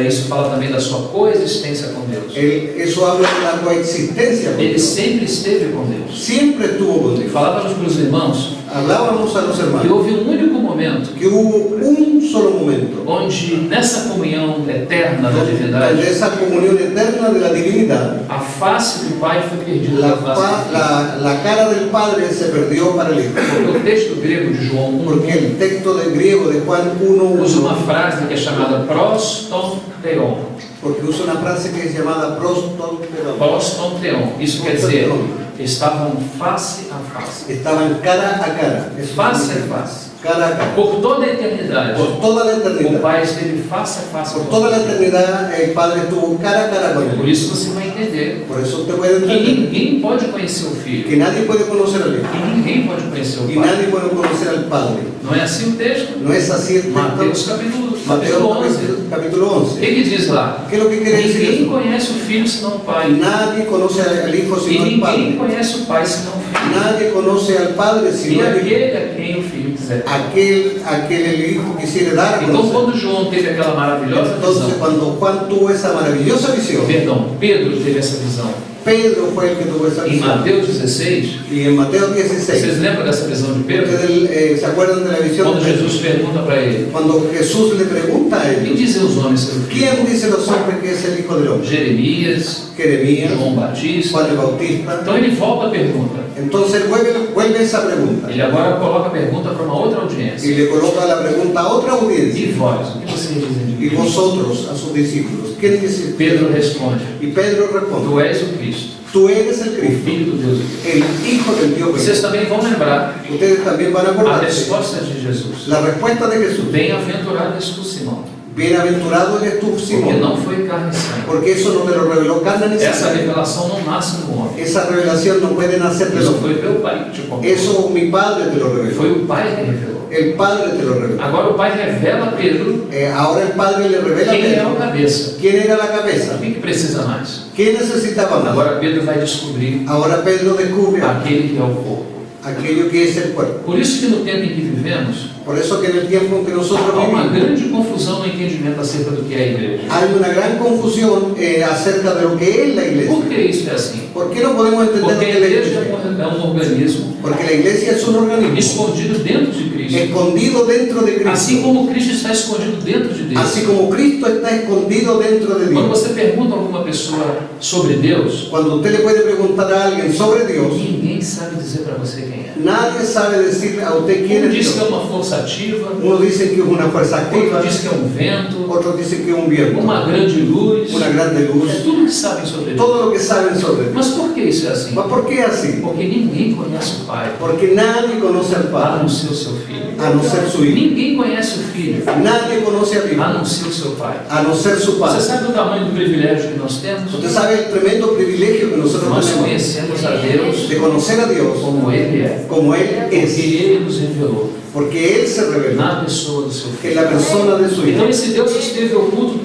Isso fala também da sua coexistência com Deus. Eso habla de la coexistencia con Ele Dios. sempre esteve com Deus. Siempre estuvo con Dios. Falávamos para os irmãos Hablábamos a los que hermanos houve um único momento que hubo un solo momento onde nessa comunhão eterna da donde divindade esa comunión eterna de la divinidad, a face do Pai foi perdida da face do Filho. la cara del Padre se perdió para el Hijo. Porque o texto grego de João 1 Porque el texto del griego de Juan 1:1 usa uma frase que é chamada prostonteon. porque usa una frase que es llamada prostonteron. Prostonteon. Isso quer dizer, estavam face a face. Estaban cara a cara. Eso Face a significa face. cara a cara. Por toda a eternidade, Por toda la o eternidad. Pai esteve face a face Por com toda la ele. eternidad el Padre estuvo cara a cara con Por él. isso você vai entender Por eso usted puede que entender ninguém pode conhecer o Filho, que nadie puede conocer al Hijo e ninguém pode conhecer o y Pai. nadie puede conocer al Padre. Não é assim o texto? No es así el Mateus texto. capítulo Mateo 11. capítulo O 11. que diz lá? ¿Qué es lo que quiere decir Ninguém eso? conhece o Filho senão o Pai. Nadie conoce al Hijo E sino el ninguém Padre. conhece o Pai senão o Filho. Nadie conoce al Padre E sino el Hijo. aquele a quem o Filho quiser. Aquel el Hijo quisiera dar a Então, conocer. quando João teve aquela maravilhosa Entonces, visão, cuando Juan tuvo esa maravillosa visión, perdão, Pedro teve essa visão, Pedro fue el que tuvo esa em visión. Mateus 16, Y en Mateo 16, vocês lembram dessa visão de Pedro? ustedes se acuerdan de la visión Quando de Pedro? Jesus pergunta para ele: Cuando Jesús le pregunta a quem ellos, dizem os homens ser o Filho? ¿quién dice los hombres que es el Hijo del Hombre? Jeremias, Jeremías, João Batista. Juan el Bautista. Então ele volta a pergunta. Entonces vuelve esa pregunta Ele agora coloca a pergunta para uma outra audiência. y le coloca la pregunta a otra audiencia. E vós, o que vocês dizem de Y mim? vosotros, a sus discípulos, ¿quién dice? Pedro responde: Y Pedro responde, Tu és o Cristo, tú eres el o Cristo, Filho do Deus vivo. el Hijo del Dios Vocês vivo. também vão lembrar Ustedes también van a a acordarse resposta de Jesus. la respuesta de Jesús. Bem-aventurado és tu, Simão, Bienaventurado eres tú, porque Simón, não foi carne e sangue. porque eso no te lo reveló carne ni Essa sangre. revelação não nasce no homem. Esa revelación no puede nacer de Isso los foi meu Pai que te contou. Eso mi Padre te lo reveló. Foi o Pai que revelou. El Padre te lo reveló. Agora o Pai revela a Pedro Ahora el Padre le revela a quem é o Pedro cabeça. quién era la cabeza, O que precisa mais? quién necesitaba más. Agora Pedro vai descobrir Ahora Pedro descubre aquele que é o corpo. aquello que es el cuerpo. Por isso que no tempo em que vivemos, Por eso que en el tiempo en que nosotros há uma vivimos grande confusão no entendimento acerca do que é a igreja. hay una gran confusión acerca de lo que es la iglesia. Por que isso é assim? ¿Por qué no podemos entender lo Porque que a es la igreja iglesia? é um organismo Porque la iglesia es un organismo escondido dentro de Cristo. escondido dentro de Assim Cristo, como Cristo está escondido dentro de Deus. así como Cristo está escondido dentro de Quando Dios. você pergunta a alguma pessoa sobre Deus, Cuando usted le puede preguntar a alguien sobre Dios, ninguém sabe dizer para você quem é. nadie sabe decir a usted quién Um es diz que é Dios. uma força ativa, Uno dice que es una fuerza activa, outro diz que é um vento, otros dicen que es un viento, uma grande luz. una grande É luz, tudo que sabem sobre Deus. todo lo que saben sobre Dios. Mas por que isso é assim? ¿Mas por qué así? Porque ninguém conhece o Pai, Porque nadie conoce al a Padre, não ser o seu Filho. a no ser su Hijo. Ninguém conhece o Filho, Nadie conoce al a Hijo, não ser o seu Pai. a no ser su Você Padre. sabe o tamanho do privilégio que nós temos? Usted sabe el tremendo privilegio que nosotros Nós tenemos conhecemos a Deus de conocer a Dios como Ele é. como Él Porque es, Ele nos revelou porque Él se reveló na pessoa do seu en Filho. la persona de su Então Hijo. esse Deus que esteve oculto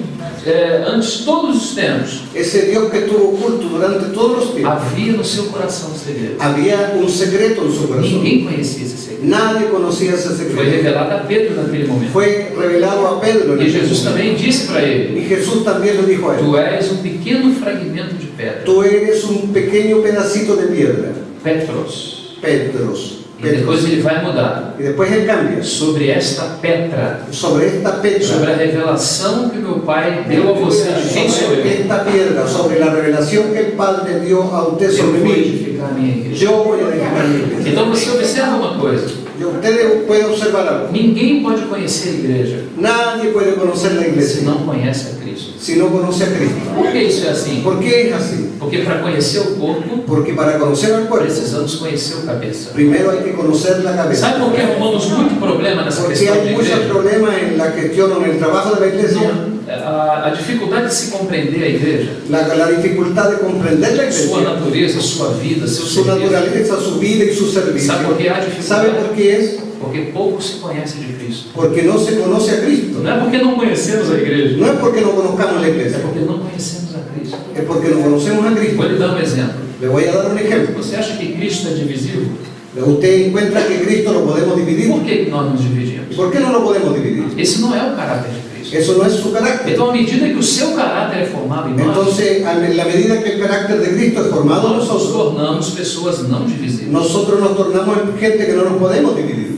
antes de todos os tempos, Ese Dios que estuvo oculto durante todos los tiempos, havia no seu coração um segredo. había un secreto en su corazón. Ninguém conhecia esse segredo. Nadie conocía ese Foi secreto. revelado a Pedro naquele momento. Fue revelado a Pedro en E ese Jesus momento. também disse para ele: Y Jesús también le dijo a él, Tu és um pequeno fragmento de pedra, tú eres un pequeño pedacito de piedra, Petros. Petros. E depois ele vai mudar. Y después él cambia Sobre esta pedra, sobre esta sobre pedra, a revelação que meu Pai deu a você de quem sou sobre eu. esta piedra, sobre la revelación que el Padre dio a usted Eu sobre vou mí, edificar a minha igreja. yo voy a edificar mi iglesia. Então você observa uma coisa: Usted puede observar algo. ninguém pode conhecer a igreja Nadie puede conocer la se iglesia não conhece a Cristo. si no conoce a Cristo. Por que isso é assim? ¿Por qué es así? Porque para conhecer o corpo, Porque para conocer al cuerpo, precisamos conhecer o cabeça. primero hay que conocer la cabeza. Sabe por que arrumamos muito problema nessa Porque questão de hay muchos igreja? problemas en la gestión o en el trabajo de la iglesia. A dificuldade de se compreender a igreja, La dificultad de comprender la sua iglesia, natureza, sua vida, seu su serviço. naturaleza, su vida y su servicio. Sabe por que há ¿Sabe por dificuldade? qué es? Porque pouco se conhece de Cristo. Porque no se conoce a Cristo. Não é porque não conhecemos a igreja, No es porque no conozcamos la é iglesia, porque não conhecemos a Cristo. es porque no conocemos a Cristo. Vou lhe dar um exemplo. Le voy a dar un ejemplo. Você acha que Cristo é divisível? Usted encuentra que Cristo lo podemos dividir. Por que nós nos ¿Y dividimos? por qué no lo podemos dividir? Esse não é o caráter de Cristo. Eso no es su carácter. Então, à medida que o seu caráter é formado em nós, Entonces, en la medida que el carácter de Cristo es formado en nós nos nosotros, tornamos pessoas não divisíveis. nosotros nos tornamos en gente que no nos podemos dividir.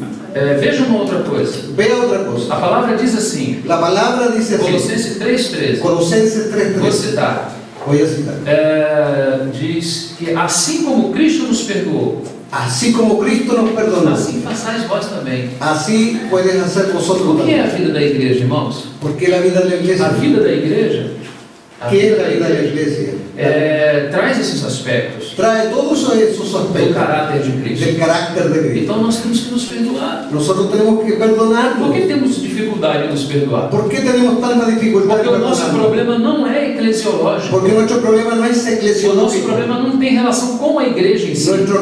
Veja uma outra coisa. Vea otra cosa. A palavra diz assim, La palabra dice así, Colossenses 3,13. Colosenses Vou 3:3. citar. Voy a citar. Diz que assim como Cristo nos perdoou, Así como Cristo nos perdonó, assim façais vós também. así pueden hacer vosotros O que é también. a vida da igreja, irmãos? Porque la vida de la A iglesia, vida da igreja, a ¿qué es vida la da vida de la igreja iglesia? traz esses aspectos. trae todos esos do aspectos caráter de Cristo. del carácter de Cristo. Então nós temos que nos perdoar. Nosotros tenemos que Por perdonarnos. que temos dificuldade em nos perdoar? ¿Por qué tenemos tanta dificultad Porque en o nosso perdonarnos? problema não é eclesiológico. Porque nuestro problema no es O nosso eclesiológico. problema não tem relação com a igreja em si. Nuestro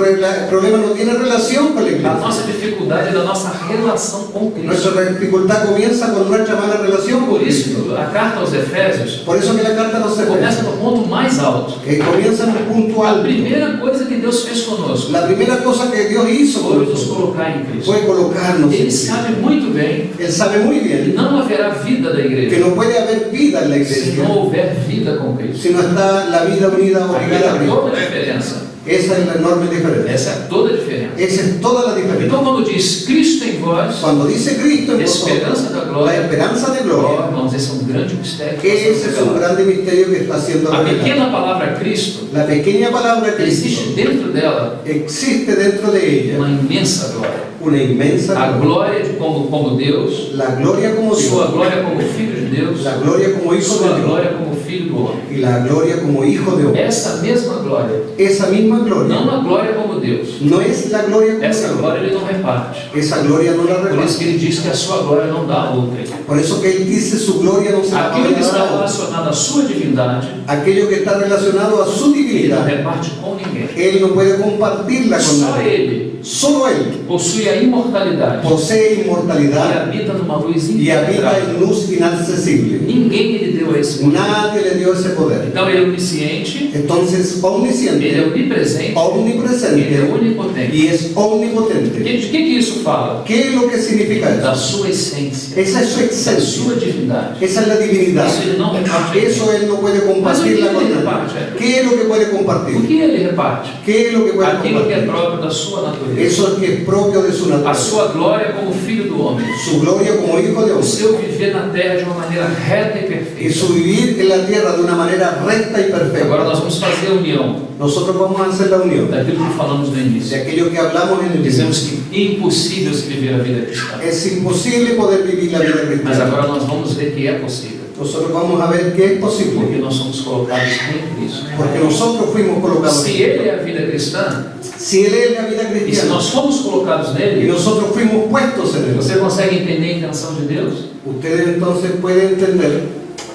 problema no tiene relación con la A iglesia. nossa dificuldade é da nossa relação com Cristo. Nuestra dificultad comienza con nuestra mala relación con Por Cristo. isso, a carta aos Efésios Por eso que la carta nos começa Efesios no ponto mais alto. comienza en un punto A alto. primeira coisa que Deus fez conosco La primera cosa que Dios hizo foi con nos nosotros colocar em Cristo. fue colocarnos en Ele Cristo. sabe muito bem Él sabe muy que bien não haverá vida da que igreja no puede haber vida en la se iglesia não houver vida com Cristo. si no está la vida unida o Aí ligada a é toda Cristo. a diferença. Esa es la enorme diferencia. Essa é toda a diferença. Esa es toda la diferencia. Então, quando diz Cristo em vós, Cuando dice Cristo en vosotros, esperança da la glória, esperanza de ó, gloria, irmãos, esse é um grande mistério. que nós ese es temos un revelado. grande misterio que está siendo A revelado. pequena palavra Cristo La pequeña palabra existe Cristo dentro dela existe dentro de ella uma imensa glória. una inmensa A gloria. glória de como Deus, La gloria como sua Dios, glória como Filho de Deus, la gloria como hijo sua de Dios glória como Filho do homem. y la gloria como hijo de hombre. Essa mesma glória, Esa misma gloria não a glória como Deus. no es la gloria como Essa Dios. glória ele não reparte. Esa gloria no la Por isso reparte. que ele diz que a sua glória não dá a outra. Por eso que él dice su gloria no se la va a Aquilo que dar está a otro. relacionado à sua divindade, Aquello que está relacionado a su ele não divinidad, reparte com ninguém. él no puede compartirla con Só nadie. ele Solo él possui a imortalidade posee e inmortalidad habita numa luz y habita impenetrável. en luz inaccesible. Ninguém lhe deu esse poder. Nadie le dio ese poder. Então ele é onisciente, Entonces, ele é omnisciente, onipresente, ele é omnipresente onipotente. y es omnipotente. De que isso fala? ¿Qué es lo que significa Da eso? sua essência, Esa es su da esencia. sua divindade. Esa es la divinidad. Isso ele não reparte. Eso él no puede compartirla con nadie. ¿Qué es lo que puede O compartir? que ele reparte? ¿Qué es lo que puede Aquilo que é compartir? próprio da sua natureza. Eso es que es propio de su A naturaleza. sua glória como Filho do homem. Su gloria como hijo de O hombre. seu viver na terra de uma maneira reta e Y perfeita. su vivir en la tierra de una manera recta y Agora perfecta. nós vamos fazer a união Nosotros vamos a hacer la unión daquilo que falamos no de início. aquello que hablamos en el inicio. Dizemos que é impossível se viver a vida cristã. Es imposible poder vivir la vida Mas cristiana. agora nós vamos ver que é possível. Nosotros vamos a ver que es Porque posible. nós somos colocados em Cristo. Porque nosotros fuimos colocados. Se Ele é a vida cristã, Si Él es la vida e se cristiana nós fomos colocados y nele, nosotros fuimos puestos en Él, você consegue entender a intenção de Deus? ustedes entonces pueden entender,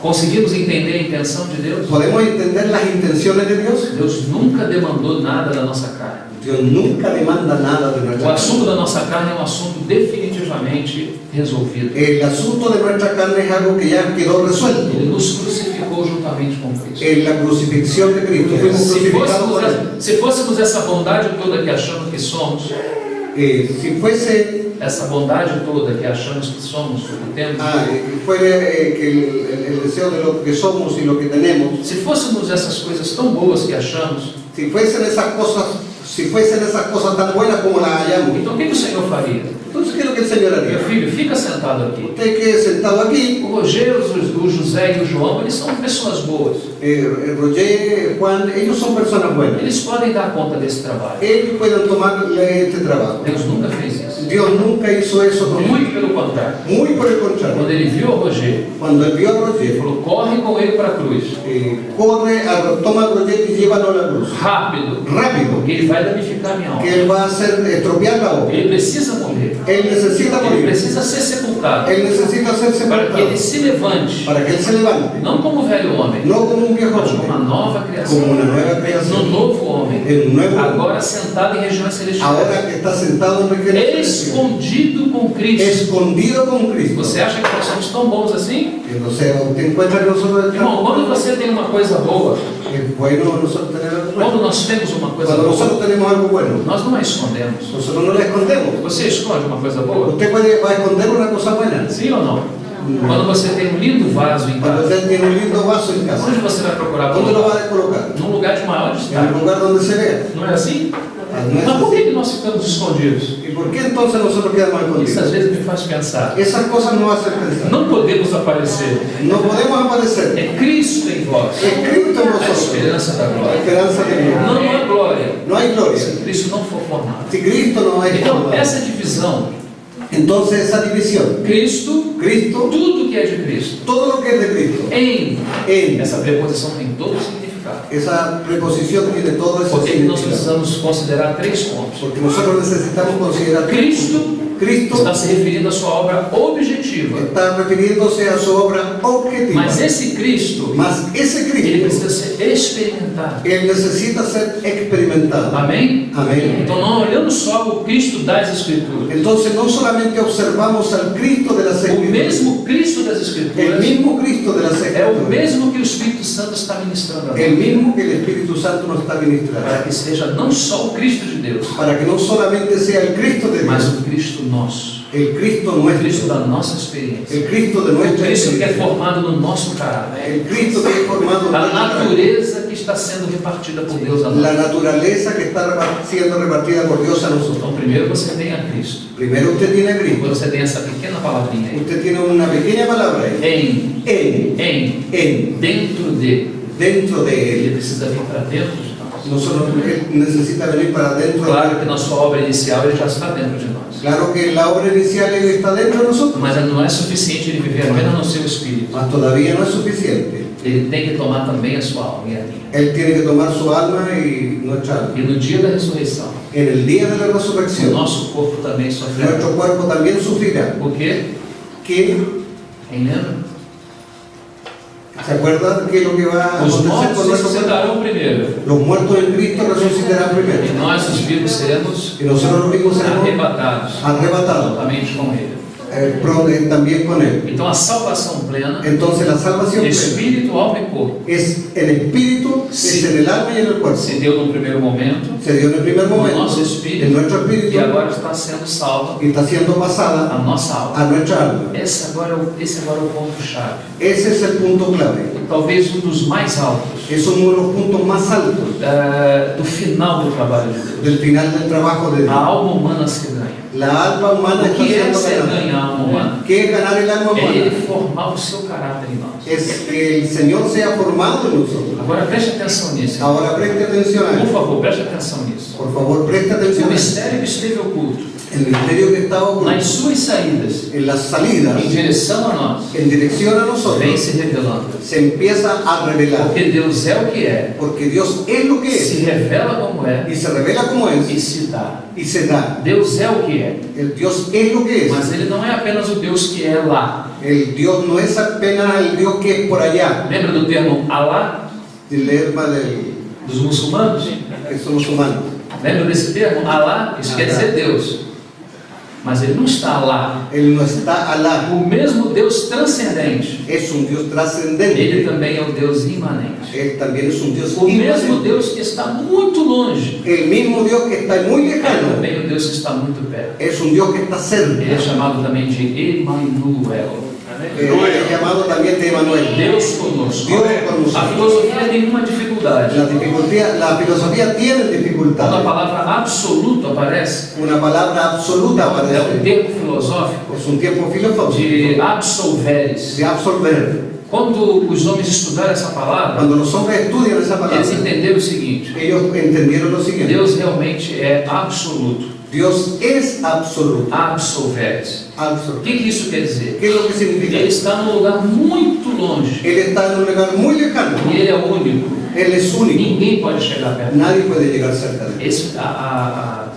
Conseguimos entender a intenção de Deus? podemos entender las intenciones de Dios. Deus nunca demandou nada da nossa carne. Dios nunca demanda nada de O nuestra assunto carne. da nossa carne é um assunto definitivamente resolvido. El asunto de nuestra carne es algo que ya quedó resuelto. Ele nos crucificou juntamente com Cristo. En la crucifixión de Cristo fuimos Se crucificados con Él. se fôssemos essa bondade toda que achamos que somos, Si fuese essa bondade toda que achamos que somos, que temos, fuera que el deseo de lo que somos y lo que tenemos, se fôssemos essas coisas tão boas que achamos, si fuesen esas cosas tan buenas como las hallamos, então o que o Senhor faria? entonces ¿qué es lo que el Señor Meu haría? filho, fica sentado aqui. Usted que es sentado aquí, O Rogério, o José e o João, eles são pessoas boas. Roger, Juan, ellos son personas buenas. Eles podem dar conta desse trabalho. Ellos pueden tomar este trabajo. Deus nunca fez isso. Dios nunca hizo eso con él. Muito pelo contrário. Muy por el contrario. Quando ele viu o Rogério, Cuando él vio a ele Roger, falou: corre com ele para a cruz. toma a Roger y llévalo a la cruz. Rápido. Rápido, Porque ele vai danificar minha que alma. él va a hacer estropear la obra. Ele precisa morrer. Él necesita Ele morir. precisa ser sepultado. Él necesita ser Para que ele sepultado. se levante. Para que él se levante. Não como velho homem, No como un viejo mas como uma hombre, nova criação. como una nueva No creación. novo homem. En un nuevo hombre. Agora sentado em regiões celestiais. Ahora que está sentado en regiones celestiales. Escondido com Cristo. Escondido con Cristo. Você acha que nós somos tão bons assim? Entonces, usted encuentra que nosotros Irmão, quando você tem uma coisa boa, es bueno nosotros tener algo bueno. quando nós temos uma coisa Cuando boa, nosotros tenemos algo bueno, nós não a escondemos. nosotros no la escondemos. Você esconde uma coisa boa? Usted va a esconder una cosa buena. Sim ou não? Quando você tem um lindo vaso em Cuando casa, usted tiene un lindo vaso en casa, onde você vai procurar ¿dónde lo colocar? va a colocar? Num lugar de maior En el destaque. lugar donde se vea. Não é assim? No es Mas por así. que nós ficamos escondidos? ¿Y por qué entonces nosotros quedamos Isso às escondidos? vezes me faz pensar. Esas cosas no hacen pensar. Não podemos aparecer. No podemos aparecer. É Cristo em vós. Es Cristo en A nosotros. esperança da La glória. esperanza de Dios. Não há glória No hay gloria. se Cristo não for formado. Si Cristo no es Então, formado. essa divisão, Entonces esa división, Cristo, Cristo, tudo que é de Cristo, todo lo que es de Cristo, em, en, essa preposição tem todo o significado. significado. Esa preposición tiene todo ese Porque nós significado. precisamos considerar 3 pontos. Porque nosotros necesitamos considerar Cristo Cristo está se referindo à sua obra objetiva. está refiriéndose a su obra objetiva. Mas esse Cristo, Mas ese ele Cristo, precisa ser experimentado. él necesita ser experimentado. Amém? Amén. Então não olhamos só o Cristo das Escrituras. Entonces no solamente observamos al Cristo de las O Escrituras, mesmo Cristo das el Escrituras mismo Cristo de las é o Escrituras, mesmo que o Espírito Santo está ministrando a el nós. mismo que el Espíritu Santo nos está ministrando, Para que seja não só o Cristo de Deus, para que no solamente sea el Cristo de mas Dios, o Cristo nosso. el Cristo O Cristo nuestro, da nossa experiência. el Cristo de O nuestra Cristo que é experiencia, formado no nosso caráter. el Cristo que es formado en A nuestra vida, natureza que está sendo repartida por Deus a nós. la naturaleza que está siendo repartida por Dios a nosotros. Então, primeiro você tem a Cristo. Primero usted tiene a Cristo, Depois você tem essa pequena palavrinha aí. usted tiene una pequeña palabra ahí, en, Dentro de. dentro de Ele él. precisa vir para dentro de nós. Nosotros, él necesita venir para dentro Claro de que él. na sua obra inicial ele já está dentro de nós. Claro que la obra inicial él está dentro de nosotros, Mas não é suficiente ele viver apenas no seu espírito. mas todavía no es suficiente. Ele tem que tomar também a sua alma e a minha. Él tiene que tomar su alma y nuestra alma. E no dia da ressurreição, En el día de la o resurrección, nosso corpo também sofrerá. nuestro cuerpo también sufrirá. Por quê? ¿Qué? Quem lembra? ¿Se acuerdan qué es lo que va a Os acontecer mortos con nuestro cuerpo? ressuscitarão primeiro. Los muertos en Cristo resucitarán E primero. nós, os vivos, seremos Y nosotros los mismos seremos arrebatados arrebatados juntamente com ele. también con él. Então a salvação plena, Entonces la salvación plena espírito, alma e corpo, es el espíritu, Sí. es en el alma y en el cuerpo. se deu no primeiro momento Se dio en el primer no momento nosso espírito en nuestro espíritu e agora está sendo salva y está siendo pasada a nossa alma. a nuestra alma. Esse agora é o ponto-chave. Ese es el punto clave. Talvez um dos mais altos Es uno de los puntos más altos do final do trabalho de Deus. del final del trabajo de A Dios. alma humana se ganha. La alma humana O está que é siendo ser ganada. ganhar a alma humana? ¿Qué es ganar el alma É Ele humana? formar o seu caráter em nós. Es que el Señor sea formado en nosotros. Agora preste atenção nisso. Ahora preste atención a Por eso. favor, preste atenção nisso. Por favor, preste O atención a eso. mistério que esteve oculto El misterio que estaba nas oculto suas saídas en las salidas em direção a nós en dirección a vem nosotros se revelando. se empieza a revelar. Porque Deus é o que é, Porque Dios es lo que se es revela como é y se revela como e es se dá. y se da. Deus é o que é, El Dios es lo que es. mas Ele não é apenas o Deus que é lá. El Dios no es apenas el Dios que es por allá. Lembra do termo Alá El herma dos muçulmanos? que somos humanos. Lembra desse termo? Alá, isso quer dizer Deus. Mas Ele não está lá. Él no está Alá. O mesmo Deus transcendente, Es un Dios Ele trascendente. também é o Deus imanente. Él también es un Dios O mesmo inmanente. Deus que está muito longe, El mismo Dios que está muy é lejano também o Deus que está muito perto. es un Dios que está Ele é cerca. chamado também de Emmanuel. Es llamado también de Emanuel. Deus conosco. Dios con A nosotros. filosofia tem uma dificuldade. La filosofía tiene Quando a dificultades. palavra absoluto aparece, Una palabra absoluta é um aparece. termo filosófico Es un tiempo filosófico de absolveres. de absolver. Quando os homens estudaram essa palavra, Cuando los hombres estudian esa eles palabra, entenderam o seguinte: ellos entendieron lo siguiente. Deus realmente é absoluto. Dios es absoluto. Absolveres. O Absoluto. que isso quer dizer? ¿Qué es lo que significa? Ele está num lugar muito longe. Él está en un lugar muy lejano. E ele é o único. Él es único. Ninguém pode chegar perto. Nadie puede llegar cerca de él.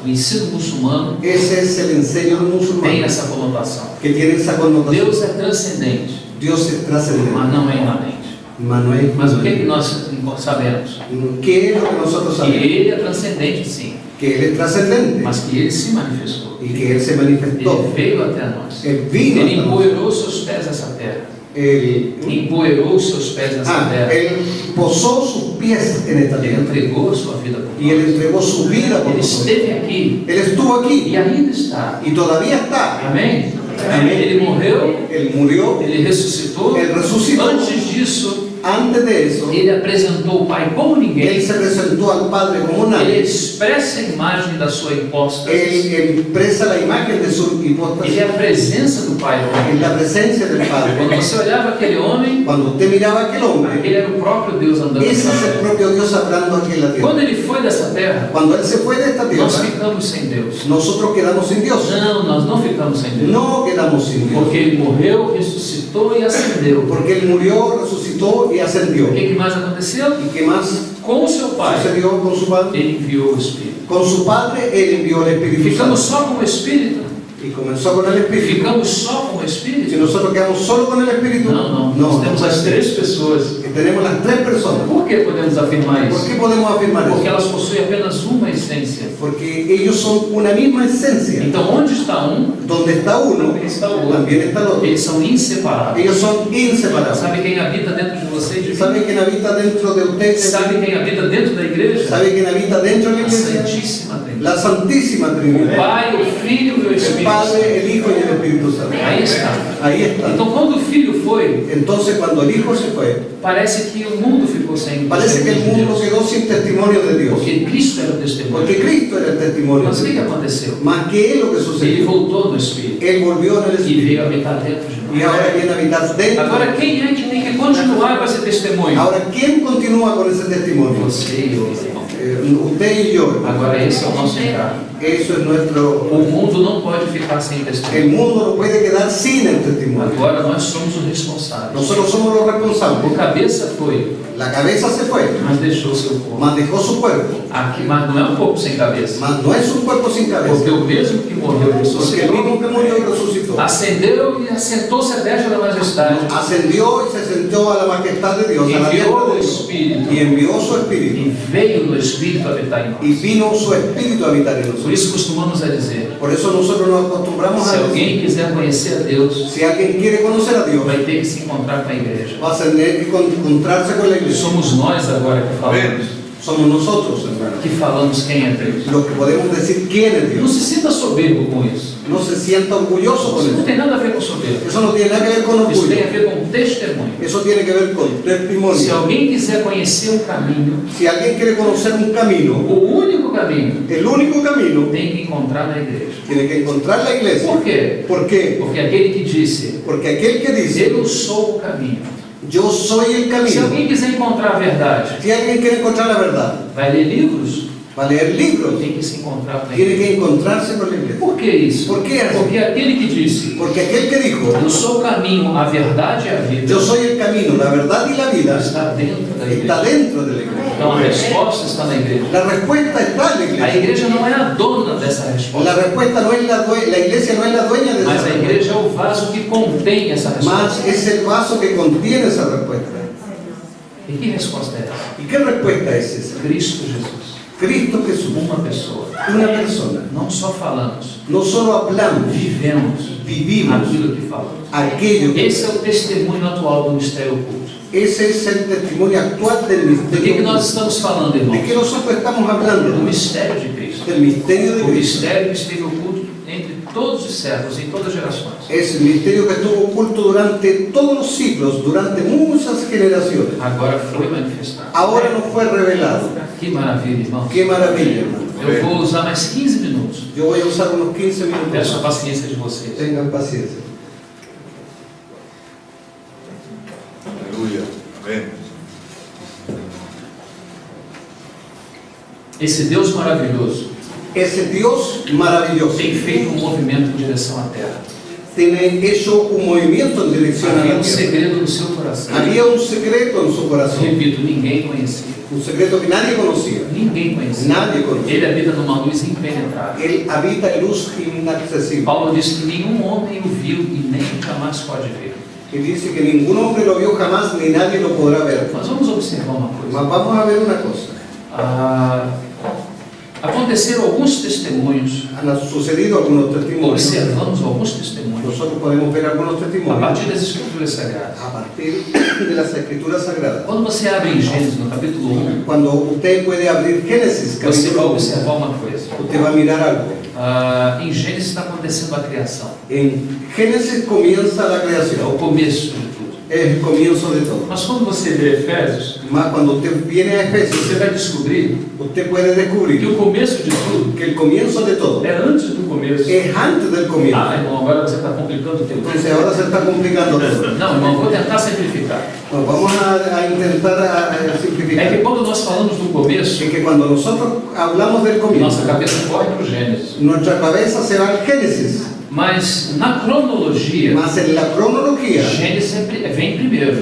O ensino muçulmano Ese es el enseño tem musulmán essa conotação. que tiene esa connotación. Deus é transcendente, Dios es trascendente. mas não é imanente. Manuel. Mas o que, que nós sabemos? ¿Qué es lo que nosotros Que sabemos? Ele é transcendente, sim, Que Él es trascendente mas que Ele se manifestou. y que Él se Ele manifestó. veio até nós. Él vino Ele hasta empoeirou seus pés nessa terra. Él, Empoeirou seus pés nessa terra. Él posó sus pies en esta Ele tierra entregou a sua vida por y Él nós. entregó su vida por Ele nosotros. esteve aqui Él estuvo aquí e ainda está. y todavía está. Amém? Amém. Ele morreu, Él murió. Ele ressuscitou. Él resucitó. Antes disso, Antes de eso, Ele apresentou o Pai como Él ninguém. se presentó al Padre como Ele nadie. expressa a imagem da sua hipóstase. Él expresa la imagen de su Ele é hipóstasis a presença do Pai. en la presencia del Quando Padre. você olhava aquele homem, Cuando usted miraba a aquel hombre, ele era o próprio Deus andando ese es nessa el terra. propio Dios hablando aquí en la tierra. Quando ele foi dessa terra, Cuando Él se fue de esta nós tierra, ficamos sem Deus. nosotros quedamos sin Dios. Não, nós não ficamos sem Deus. No quedamos sin Dios. Porque ele morreu, ressuscitou e ascendeu. Porque Él murió, resucitó y y ascendió. O que mais aconteceu? ¿Y qué más Com o seu Pai, sucedió con su Padre? Ele enviou o Espírito. Con su Padre Él envió el Espíritu Ficamos Santo. só com o Espírito? Y comenzó con el Espíritu. Ficamos só com o Si Espírito? nosotros quedamos solo con el Espíritu, Não. Nós temos as três pessoas. que tenemos las tres personas. Por que podemos afirmar ¿Por isso? qué podemos afirmar Porque eso? elas possuem apenas uma essência. Porque ellos son una misma esencia. Então, onde está um, Donde está uno, também está o outro. también está el otro. Eles são inseparáveis. Ellos son inseparables. Sabe quem habita dentro de você? De mim? ¿Sabe quién habita dentro de ustedes? Sabe quem habita dentro da igreja? ¿Sabe quién habita dentro de la A iglesia? Santíssima Trindade. La Santísima O Trinidad. Pai, o Filho e o El Espírito Padre, Santo. el Hijo y el Espíritu Santo. Aí está. Ahí está. Então, quando o Filho foi, Entonces, cuando el Hijo se fue, parece que o mundo ficou sem parece que el testemunho de mundo Deus. quedó sin testimonio de Dios. Porque Cristo era o testemunho. Porque Cristo era el testimonio Mas o de que Dios. aconteceu? Más que es lo que Ele sucedió. voltou no Espírito Él volvió en el e Espíritu. veio habitar dentro de Y nós. ahora viene a habitar dentro. Agora, quem é que tem que continuar com esse testemunho? Ahora, ¿quién continúa con ese testimonio? Você e eu, irmão. Usted y yo. Agora, esse é o nosso encargo. Eso es nuestro... O mundo não pode ficar sem El testemunho. mundo no puede quedar sin el testimonio. Agora, nós somos os responsáveis. Nosotros somos los O responsables. cabeça foi, La cabeza se fue, mas deixou seu corpo. mas dejó su cuerpo. Aqui, mas não é um corpo sem cabeça. Mas no es un cuerpo sin cabeza. Porque o mesmo que morreu e Porque el ressuscitou, mismo que murió y resucitó. ascendeu e assentou-se à destra da majestade. Ascendió y se sentó a la majestad de Dios, a la diestra Enviou de o Dios, Espírito. y envió su Espíritu. E veio no Espírito habitar em Y nós. vino su Espíritu a habitar en Por nosotros. isso costumamos a dizer, Por eso nosotros nos acostumbramos se a decir, alguém quiser conhecer a Deus, si alguien quiere conocer a Dios, vai ter que se encontrar com a igreja. va a tener que encontrarse con la iglesia. Somos nós agora que falamos, Somos nosotros, hermanos, que falamos quem é Deus. los que podemos decir quién es Não Dios. se sinta soberbo com isso. No se sienta orgulloso con Isso não eso. tem nada a ver com soberbo. Eso no tiene nada que ver con Isso tem orgullo. a ver com testemunho. Eso tiene que ver con Se testimonio. alguém quiser conhecer um caminho, Si alguien quiere conocer un camino, o único caminho, el único camino, tem que encontrar na igreja. tiene que encontrar la iglesia. Por quê? ¿Por qué? Porque aquele que disse, Porque aquel que dice, eu sou o caminho. yo soy el Se camino, alguém quiser encontrar a verdade, si alguien quiere encontrar la verdad, vai ler livros, va a leer libros, tem que se encontrar com a tiene igreja. que encontrarse con la iglesia. Por que isso? Por que assim? Porque aquele que disse, Porque aquel que dijo, eu sou o caminho, a verdade e a vida, yo soy el camino, la verdad y la vida, está dentro da está igreja. dentro de la iglesia. Então a resposta está na igreja. La respuesta está en la A iglesia. igreja não é a dona dessa resposta, La respuesta no es la iglesia no es la dueña de mas esa a respuesta, igreja é o vaso que contém essa resposta. más es el vaso que contiene esa respuesta. E que resposta é essa? ¿Y qué respuesta es esa? Cristo Jesus. Cristo Jesús, Uma pessoa. una persona. Não só falamos, No solo hablamos, vivemos vivimos aquilo que falamos. aquello que... Esse é o testemunho atual do mistério oculto. Ese es el testimonio actual del Do que nós misterio. estamos falando, ¿De irmãos? qué nosotros estamos Do hablando? mistério de Cristo. Del misterio de O Cristo. mistério que esteve oculto entre todos os séculos, em todas as gerações. Es el misterio que estuvo oculto durante todos los siglos, durante muchas generaciones. Agora foi manifestado. Ahora nos fue revelado. Que maravilha, irmãos. Qué maravilla, hermano. Eu vou usar mais 15 minutos. Yo voy a usar unos 15 minutos. Peço a más. paciência de vocês. Tengan paciencia. Aleluya. Amén. Esse Deus maravilhoso Ese Dios maravilloso tem feito um movimento em direção à terra. tiene hecho un movimiento en dirección a Havia la um tierra. segredo no seu coração. Había un secreto en su corazón, Repito, ninguém conhecia. un secreto que nadie conocía. Ninguém conhecia. Nadie conocía. Ele habita numa luz impenetrável. Él habita en luz inaccesible. Paulo diz que nenhum homem o viu e nem jamais pode ver. Y dice que ningún hombre lo vio jamás ni nadie lo podrá ver. Mas vamos observar uma coisa. Mas vamos a ver una cosa. Aconteceram alguns testemunhos, Han sucedido algunos testimonios. observamos alguns testemunhos Nosotros podemos ver algunos a testimonios partir das Escrituras Sagradas. a partir de las Escrituras Sagradas. Quando você abre em Gênesis, no capítulo 1, Cuando usted puede abrir Génesis, você vai capítulo 1, observar uma coisa. usted va a mirar algo. Em Gênesis está acontecendo a criação. En Génesis comienza la É o creación, começo de tudo. es el comienzo de todo. Mas quando você lê Efésios, Más cuando usted viene a Efesios, você vai descobrir usted puede que descubrir o começo de tudo que el comienzo de todo é antes do começo. es antes del comienzo. Irmão, agora você está complicando o teu texto. Entonces ahora se está complicando todo. Não, irmão, vou tentar simplificar. Pues vamos a intentar É que simplificar. quando nós falamos do começo, Es que cuando nosotros hablamos del nossa comienzo, cabeça corre para o Gênesis. nuestra cabeza se va al Génesis. Mas na cronologia, Mas en la cronología, Gênesis vem primeiro,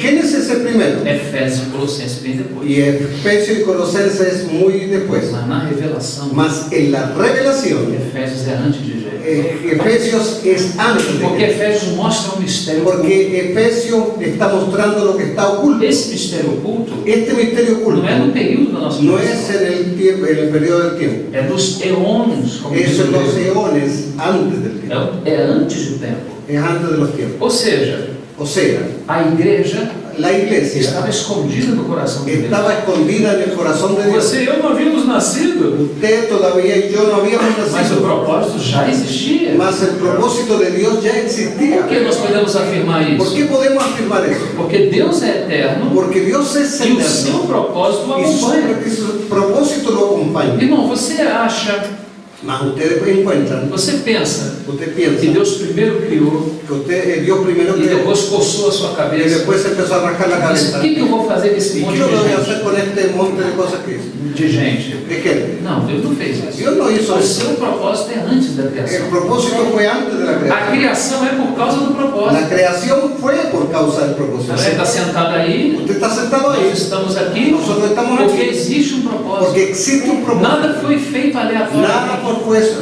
Génesis es primero Efésios e Colossenses vem depois. y Efesios y Colosenses muy después. Mas na revelação, Mas en la revelación, Efésios é antes de Gênesis. Efesios es antes de Porque Génesis. Efésios mostra um mistério oculto. Porque Efesios está mostrando lo que está oculto. Esse mistério oculto Este misterio oculto não é no período da nossa no vida, es en el tiempo, en el periodo del tiempo. é nos eons, como diz Eso o es los grego. eones antes del tiempo. É antes do tempo. Es antes de los tiempos. Ou seja, O sea, a igreja la iglesia estava escondida no coração de Deus. estaba escondida en el corazón de Dios. Você e eu não havíamos nascido, Usted todavía y yo no habíamos mas o nacido, propósito já existia. mas el propósito de Dios ya existía. Por que nós podemos afirmar ¿Por isso? qué podemos afirmar eso? Porque Deus é eterno Porque Dios es e o seu eterno propósito o y acompanha. su propósito lo acompaña. Irmão, você acha, Mas ustedes encuentran, você pensa usted que piensa Deus primeiro criou que usted, Dios primero e creó depois coçou a sua y cabeça. después empezó a rascar la Mas cabeza. o que eu vou fazer com esse ¿Y monte qué lo voy a de hacer con este monte de cosas que hizo? gente? De gente? ¿De qué? Não, Deus não fez isso. Dios no hizo O eso. seu propósito é antes da El criação. propósito fue antes de la A creación. criação é por causa do La propósito. creación fue por causa del propósito. Você está sentado aí, Usted está sentado nós ahí estamos aqui Nosotros estamos porque aqui. existe um propósito. porque existe un propósito. Nada foi feito Nada aleatoriamente.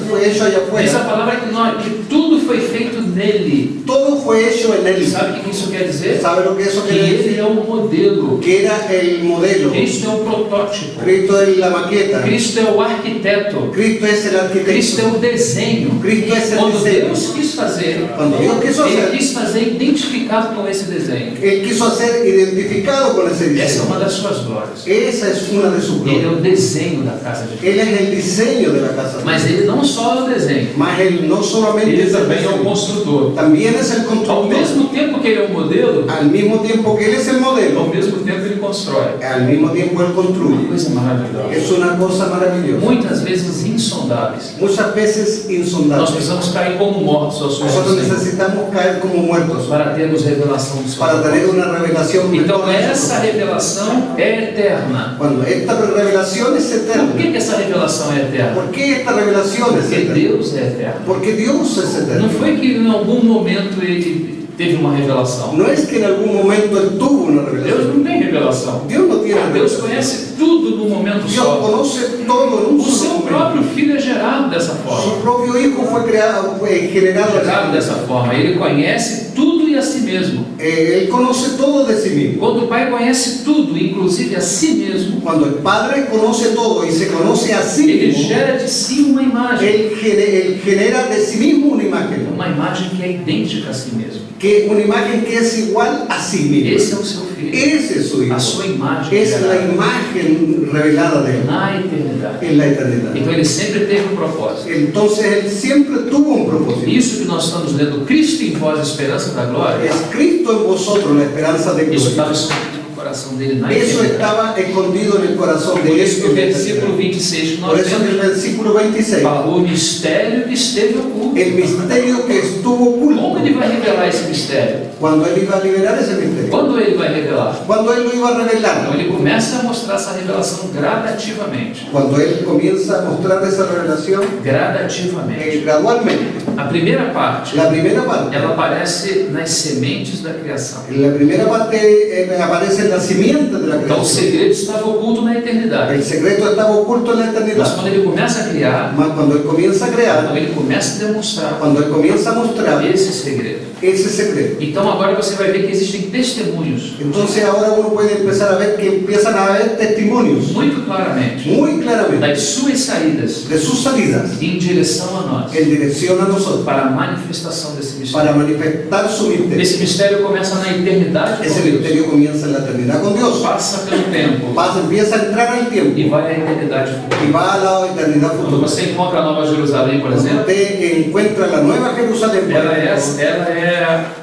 fue hecho allá Diz a afuera. palavra que tudo foi feito nele. Todo fue hecho en él. Sabe o que isso quer dizer? ¿Sabe lo que eso Que quiere ele decir? é um modelo. Que era el modelo. Cristo é o protótipo. Cristo es la maqueta. Cristo é o arquiteto. Cristo es el Cristo é arquitecto. o desenho. Cristo es el Quando diseño. Deus quis fazer, Quando Deus quis fazer. Ele quis fazer identificado com esse desenho. Él quiso ser identificado con ese Essa é diseño. uma das suas glórias. Esa es una de sus Ele é glorias. o desenho da casa de Deus. Él es el diseño de la casa. Mas ele não só é o desenho, Mas él no solamente ele es el também é o diseño, construtor. también es el Ao constructor. mesmo tempo que ele é o modelo, Al mismo tiempo que él es el ao modelo, mesmo tempo ele constrói. al mismo tiempo él Uma construye. coisa maravilhosa. Es una cosa maravillosa. Muitas vezes insondáveis. Muchas veces Nós insondables. precisamos cair como mortos aos pés Nosotros do Senhor necesitamos caer como muertos para termos revelação do seu para tener propósito. una revelación. de Então todo eso. essa revelação é eterna. Cuando esta revelación es Por eterna. que essa revelação é eterna? ¿Por qué esta revelación es Porque eterna? Deus é eterno. Porque Dios es Não eterno. foi que em algum momento ele teve uma revelação. No es que en algún momento él tuvo una Deus revelación. não tem revelação. Dios no tiene Deus revelación. conhece tudo num momento Dios só. conoce todo en un O seu solo momento. próprio filho é gerado dessa forma. Su propio hijo fue creado, fue generado Gerado así. dessa forma. Ele conhece tudo e a si mesmo. Él conoce todo de sí mismo. Quando o Pai conhece tudo, inclusive a si mesmo, Cuando el Padre conoce todo y se conoce a sí ele mismo, gera de si uma imagem. él genera de sí mismo una imagen, Uma imagem que é idêntica a si mesmo. que una imagen que es igual a sí mismo. Esse é o seu filho. Ese es su hijo. A sua imagem Es la gerada imagen revelada de él na eternidade. en la eternidad. Então ele sempre teve um propósito. Entonces él siempre tuvo un propósito. Isso que nós estamos lendo, Cristo em vós, a esperança da glória, Es Cristo en vosotros la esperanza de isso gloria. estava escondido no coração dele na Eso eternidade. estaba escondido en el corazón Por de isso que o él. versículo 26 que Por nós eso en el lemos versículo 26, fala o mistério que esteve oculto. el misterio que estuvo Como oculto, ele vai revelar esse mistério? cuando él iba a liberar ese misterio, Quando ele vai revelar? cuando él lo iba a Então revelar, ele começa a mostrar essa revelação gradativamente. cuando él comienza a mostrar esa revelación Gradativamente. gradualmente. A primeira parte, La primera parte, ela aparece nas sementes da criação. en la primera parte aparece la simiente de la Então o creación. segredo estava oculto na eternidade. El secreto estaba oculto en la Mas eternidad. quando ele começa a criar, Mas cuando él comienza a quando crear, ele começa a demonstrar cuando él comienza a mostrar esse segredo. ese secreto, Então agora você vai ver que existem testemunhos, entonces ahora uno puede empezar a ver que empiezan a haber testimonios muito claramente, muy claramente das suas saídas de sus salidas em direção a nós, en dirección a nosotros para a manifestação desse mistério. para manifestar su misterio. Esse mistério começa na eternidade Ese com Deus, misterio comienza en la eternidad con Dios, passa pelo tempo empieza a entrar al tiempo e vai à eternidade futura. y va a la eternidad Quando futura. você encontra a Nova Jerusalém, por Cuando exemplo, usted encuentra la nueva Jerusalén, por ela ejemplo, é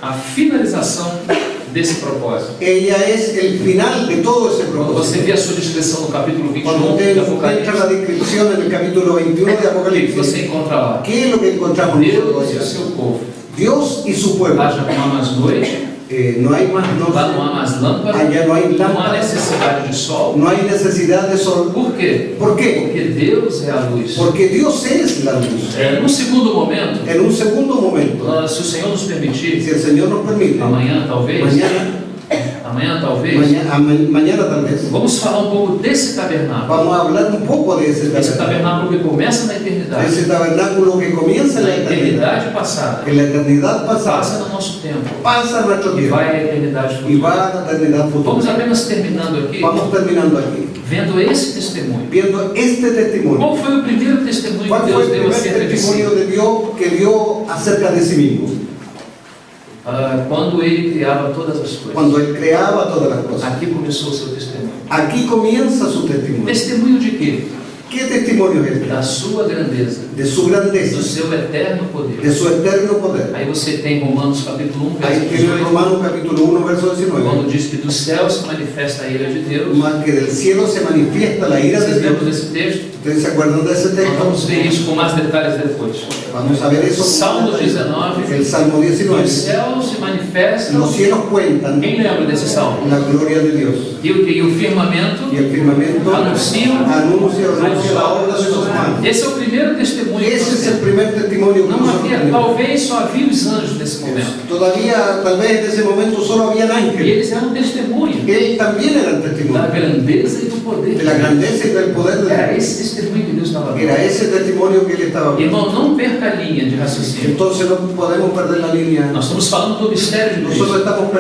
a finalização desse propósito. ella es el final de todo ese Quando você propósito. vê a sua descrição no capítulo 21 Cuando usted de encuentra la Apocalipse, descripción en el capítulo 21 de o que Apocalipsis, você encontra lá? ¿qué es lo que encontramos nosotros Deus e o allá? seu povo. Dios y su pueblo. Haja como as noites, no hay más Lá não há noche, mais lâmpada, allá no hay não há lámpara, necessidade de sol. no hay necesidad de sol. Por quê? ¿Por qué? Porque Deus é a luz. Porque Dios es la luz. Num segundo momento, En un segundo momento, se o Senhor nos permitir, si el Señor nos permite, amanhã talvez, mañana tal vez, vamos falar um pouco desse tabernáculo. vamos a hablar un poco de ese Esse tabernáculo. tabernáculo que começa na eternidade, Ese tabernáculo que comienza en na la eternidad, eternidade passada, en la eternidad passa pasada, no nosso tempo pasa nuestro e tiempo vai à eternidade y futura. va a la eternidad Vamos futura. apenas terminando aqui, Vamos terminando aquí, vendo esse testemunho. viendo este testimonio. Qual foi o primeiro testemunho ¿Cuál que fue Deus el deu primer acerca de si? testimonio de Dios que dio acerca de sí mismo? Quando Ele criava todas as coisas. Cuando Él creaba todas las cosas. Aqui começou o seu testemunho. Aquí comienza su testimonio. Testemunho de quê? ¿Qué testimonio es este? Da sua grandeza, De su do grandeza, seu eterno de poder. su eterno poder. Aí você tem Romanos capítulo 1, Ahí verso tiene 18, Romanos capítulo 1, verso 19. quando diz que do céu se manifesta a ira de Deus. Más que del cielo se manifiesta la ira de Vocês lembram Dios. desse texto? ¿Ustedes se acuerdan de ese Nós texto? vamos ver isso com mais detalhes depois. Vamos a ver eso. Salmo 19, El Salmo os 19. céus se manifestam. Los cielos cuentan Quem lembra desse salmo? la gloria de Dios. E o firmamento Y el firmamento anuncia la obra de sus manos. Esse é o primeiro testemunho que Ese nós es el temos. primer testimonio que Não nosotros havia, tenemos. talvez só havia os anjos nesse momento. Todavía, tal vez en ese momento solo habían E ángeles. eles eram testemunho Él también era el da testimonio grandeza e do poder. de la grandeza y del poder de Era Dios. esse testemunho que Deus estava dando. Era ese testimonio que él estaba viendo. Irmão, não perca a linha de raciocínio. Entonces no podemos perder la línea. Nós estamos falando do mistério de Nosotros Cristo. estamos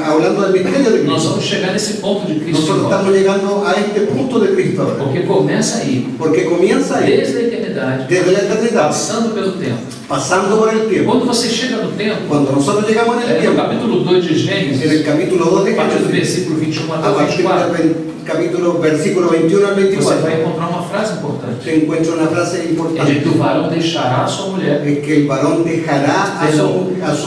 hablando del misterio de Nós Cristo. vamos chegar nesse ponto de Cristo Nosotros agora. estamos llegando a este punto de Cristo ahora. Porque começa aí, Porque comienza ahí, desde a eternidade, desde la eternidad, passando pelo tempo. pasando por el tiempo. Quando você chega no tempo, Cuando nosotros llegamos en el no tiempo, capítulo 2 de en Gênesis, el capítulo 2 de a partir do Génesis, versículo 21 até a o partir 24, del capítulo versículo 21 al você 24, vai encontrar uma frase importante. se encuentra una frase É de importante, que o varão deixará a sua mulher. es que el varón dejará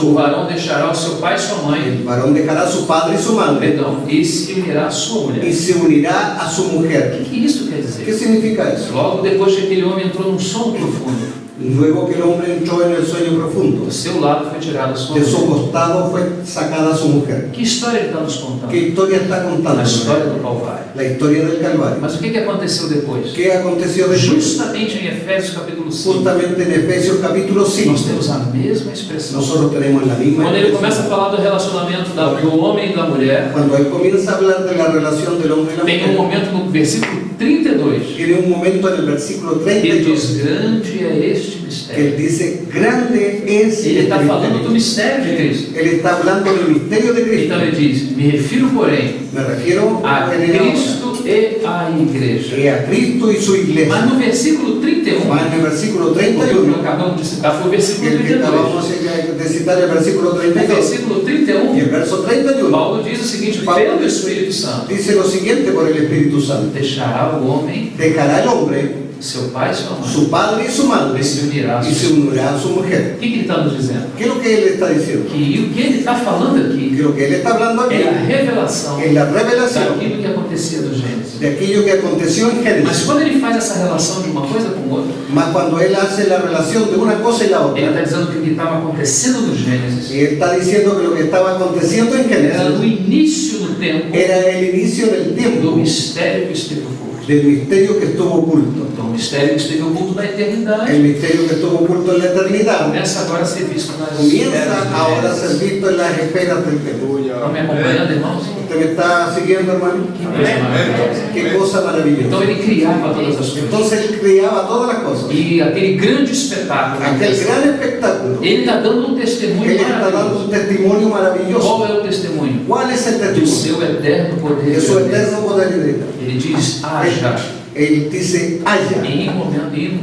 O varão deixará o seu pai e sua mãe. el varón dejará a su padre y su madre Perdão, e se unirá à sua mulher. y se unirá a su O mujer. que isso quer ¿Qué dizer? significa eso? Logo depois que aquele homem entrou num sono profundo, Luego que el hombre entró en el sueño profundo, do seu lado foi tirada a sua de su mulher. costado fue sacada su mujer. Que história ele está nos contando? ¿Qué historia está contando? A história do Calvário. La historia del Calvario. Mas o que aconteceu depois? ¿Qué aconteció después? Justamente em Efésios capítulo 5, Justamente en Efesios capítulo 5, nós temos a mesma expressão. nosotros tenemos la misma Quando ele começa a expresión. falar do relacionamento do homem e da mulher, Cuando él comienza a hablar de la relación del hombre y la tem um mujer, momento no versículo 32 tiene un momento en el versículo que ele 32 diz: grande é este que él mistério. dice, grande es Ele este está falando do misterio. mistério de Cristo. Él está hablando del misterio de Cristo. Então ele diz: me refiro, porém, Me refiero a en el Cristo e à igreja. a Cristo y su iglesia. Mas no versículo 31, Va en el versículo porque o que 31, acabamos de citar foi o versículo el que 32. acabamos de citar, el versículo No 32. versículo Y 31, el verso 31 Paulo diz o seguinte: pelo Espírito Santo, dice lo siguiente por el Espíritu Santo. deixará o homem, Dejará el hombre, seu pai e sua mãe, su padre y su madre, e se unirá a y se sua. unirá a su mujer. O que ele está nos dizendo? ¿Qué es lo que él está diciendo? Que o que ele está falando aqui Que lo que él está hablando aquí é a revelação es la revelación daquilo que acontecia do Gênesis. de aquello que aconteció en Mas Génesis. quando ele faz essa relação de uma coisa com outra, Más cuando él hace la relación de una cosa y la ele está otra, dizendo que o que estava acontecendo no Gênesis y él está diciendo que lo que estaba aconteciendo en era no Génesis início do tempo era el inicio del do tiempo, mistério que esteve oculto. del misterio que estuvo oculto. Então, o mistério que esteve oculto na eternidade El misterio que estuvo oculto en la eternidad começa agora a ser visto nas comienza esferas ahora a do ser Gênesis. visto en las esferas del tiempo. Estão me acompanhando, irmãos? ¿Usted me está siguiendo, hermano? Que coisa maravilhosa. Qué cosa maravillosa. Então ele criava todas as coisas. Entonces él creaba todas las cosas. E aquele grande espetáculo, Aquel gran espectáculo, ele está dando um testemunho él está dando maravilhoso. un testimonio maravilloso. Qual é o testemunho? ¿Cuál es el Do testimonio? seu eterno poder. De su eterno poder y de Ele diz: haja. Él dice, haya. E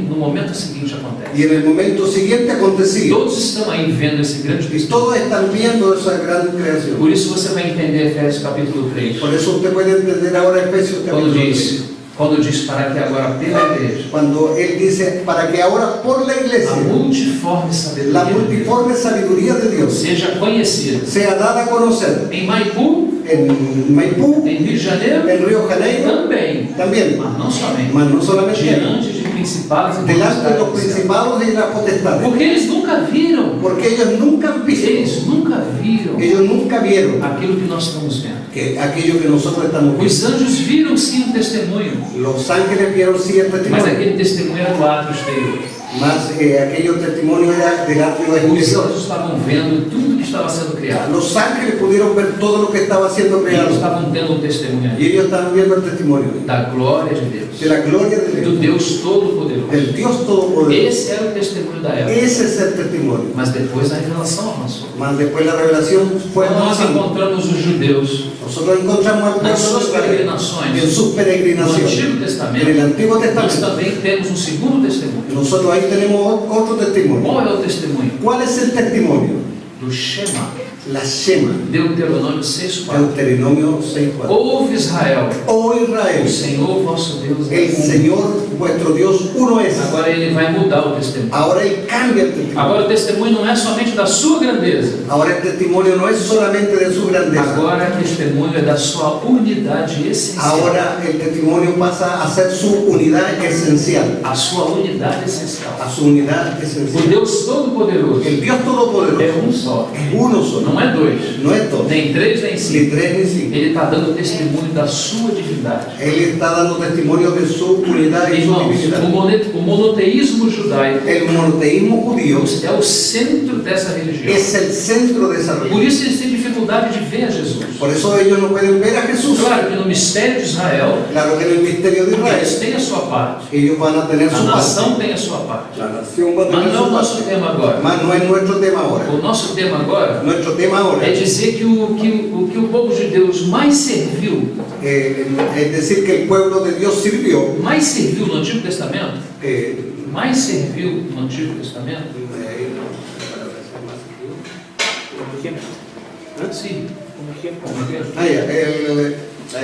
no momento seguinte acontece. Y en el momento siguiente acontecía. Todos estão aí vendo esse grande Y testemunho. todos están viendo esa gran creación. Por isso você vai entender Efésios capítulo 3. Por eso usted puede entender ahora Efesios Quando capítulo 3. diz para que agora pela igreja Cuando él dice, para que ahora por la a iglesia multiforme la sabedoria de Deus multiforme sabiduría de Dios seja conhecida sea dada a conocer em Maipu, en Maipú, em Rio de Janeiro, en Río de Janeiro, também, también, mas não somente, mas no solamente ahí, diante de principados e delante de los potestades. principados y las potestades. Porque eles nunca viram, Porque ellos nunca han visto, eles nunca viram ellos nunca vieron aquilo que nós estamos vendo. aquello que nosotros estamos viendo. Os anjos viram sim um testemunho, Los ángeles vieron sí el mas testimonio, aquele testemunho era do ato exterior. más aquello testimonio era delante de los Os exterior. anjos estavam vendo tudo que estava sendo criado. Los ángeles pudieron ver todo lo que estaba siendo Eles creado estavam tendo um testemunho y ellos estaban viendo el testimonio da glória de Deus, de la gloria de do Dios, Deus Todo-Poderoso. del Dios Todopoderoso. Esse era o testemunho da época. Ese es el testimonio. Mas depois a revelação avançou. Más después la revelación fue Quando nós avanzando. encontramos os judeus Nosotros encontramos al nas pueblo suas de Israel peregrinações en sus no peregrinaciones. Antigo En el Testamento, Antiguo nós Testamento, também temos um segundo testemunho. nosotros ahí tenemos otro testimonio. Qual é o testemunho? ¿Cuál es el testimonio? Do Shema, La Shema, Deuteronômio 6,4. Deuteronomio 6:4. Ouve Israel, Oh o Israel, Senhor vosso Deus é el um. Señor vuestro Dios uno es. Agora ele vai mudar o testemunho. Ahora Él cambia el testimonio. Agora o testemunho não é somente da sua grandeza. Ahora el testimonio no es solamente de su grandeza. Agora o testemunho é da sua unidade essencial. Ahora el testimonio pasa a ser su unidad esencial. A sua unidade essencial. A su unidad O esencial. Deus Todo-Poderoso El Dios é Todopoderoso um só. es uno solo. Não é dois, No es dos, nem três, nem ni cinco. tres ni cinco. Ele está dando testemunho da sua divindade. Él está dando testimonio de su unidad y su Irmãos, divinidad. o monoteísmo judaico El monoteísmo judío é o centro dessa religião. es el centro de esa Por religión. isso eles têm dificuldade de ver a Jesus. Por eso ellos no pueden ver a Jesús. Claro que no mistério de Israel, Claro que en el misterio de eles Israel têm a sua parte. ellos van a tener A su nação parte. tem a sua parte. La nación va a Mas tener não é o su nosso parte. tema agora. Mas no es nuestro tema ahora. O nosso tema agora Nuestro tema ahora é dizer que o povo de Deus mais serviu es decir que el pueblo de Dios sirvió. no Antigo Testamento, eh, mais serviu no Antigo Testamento, sim, Ah, ya,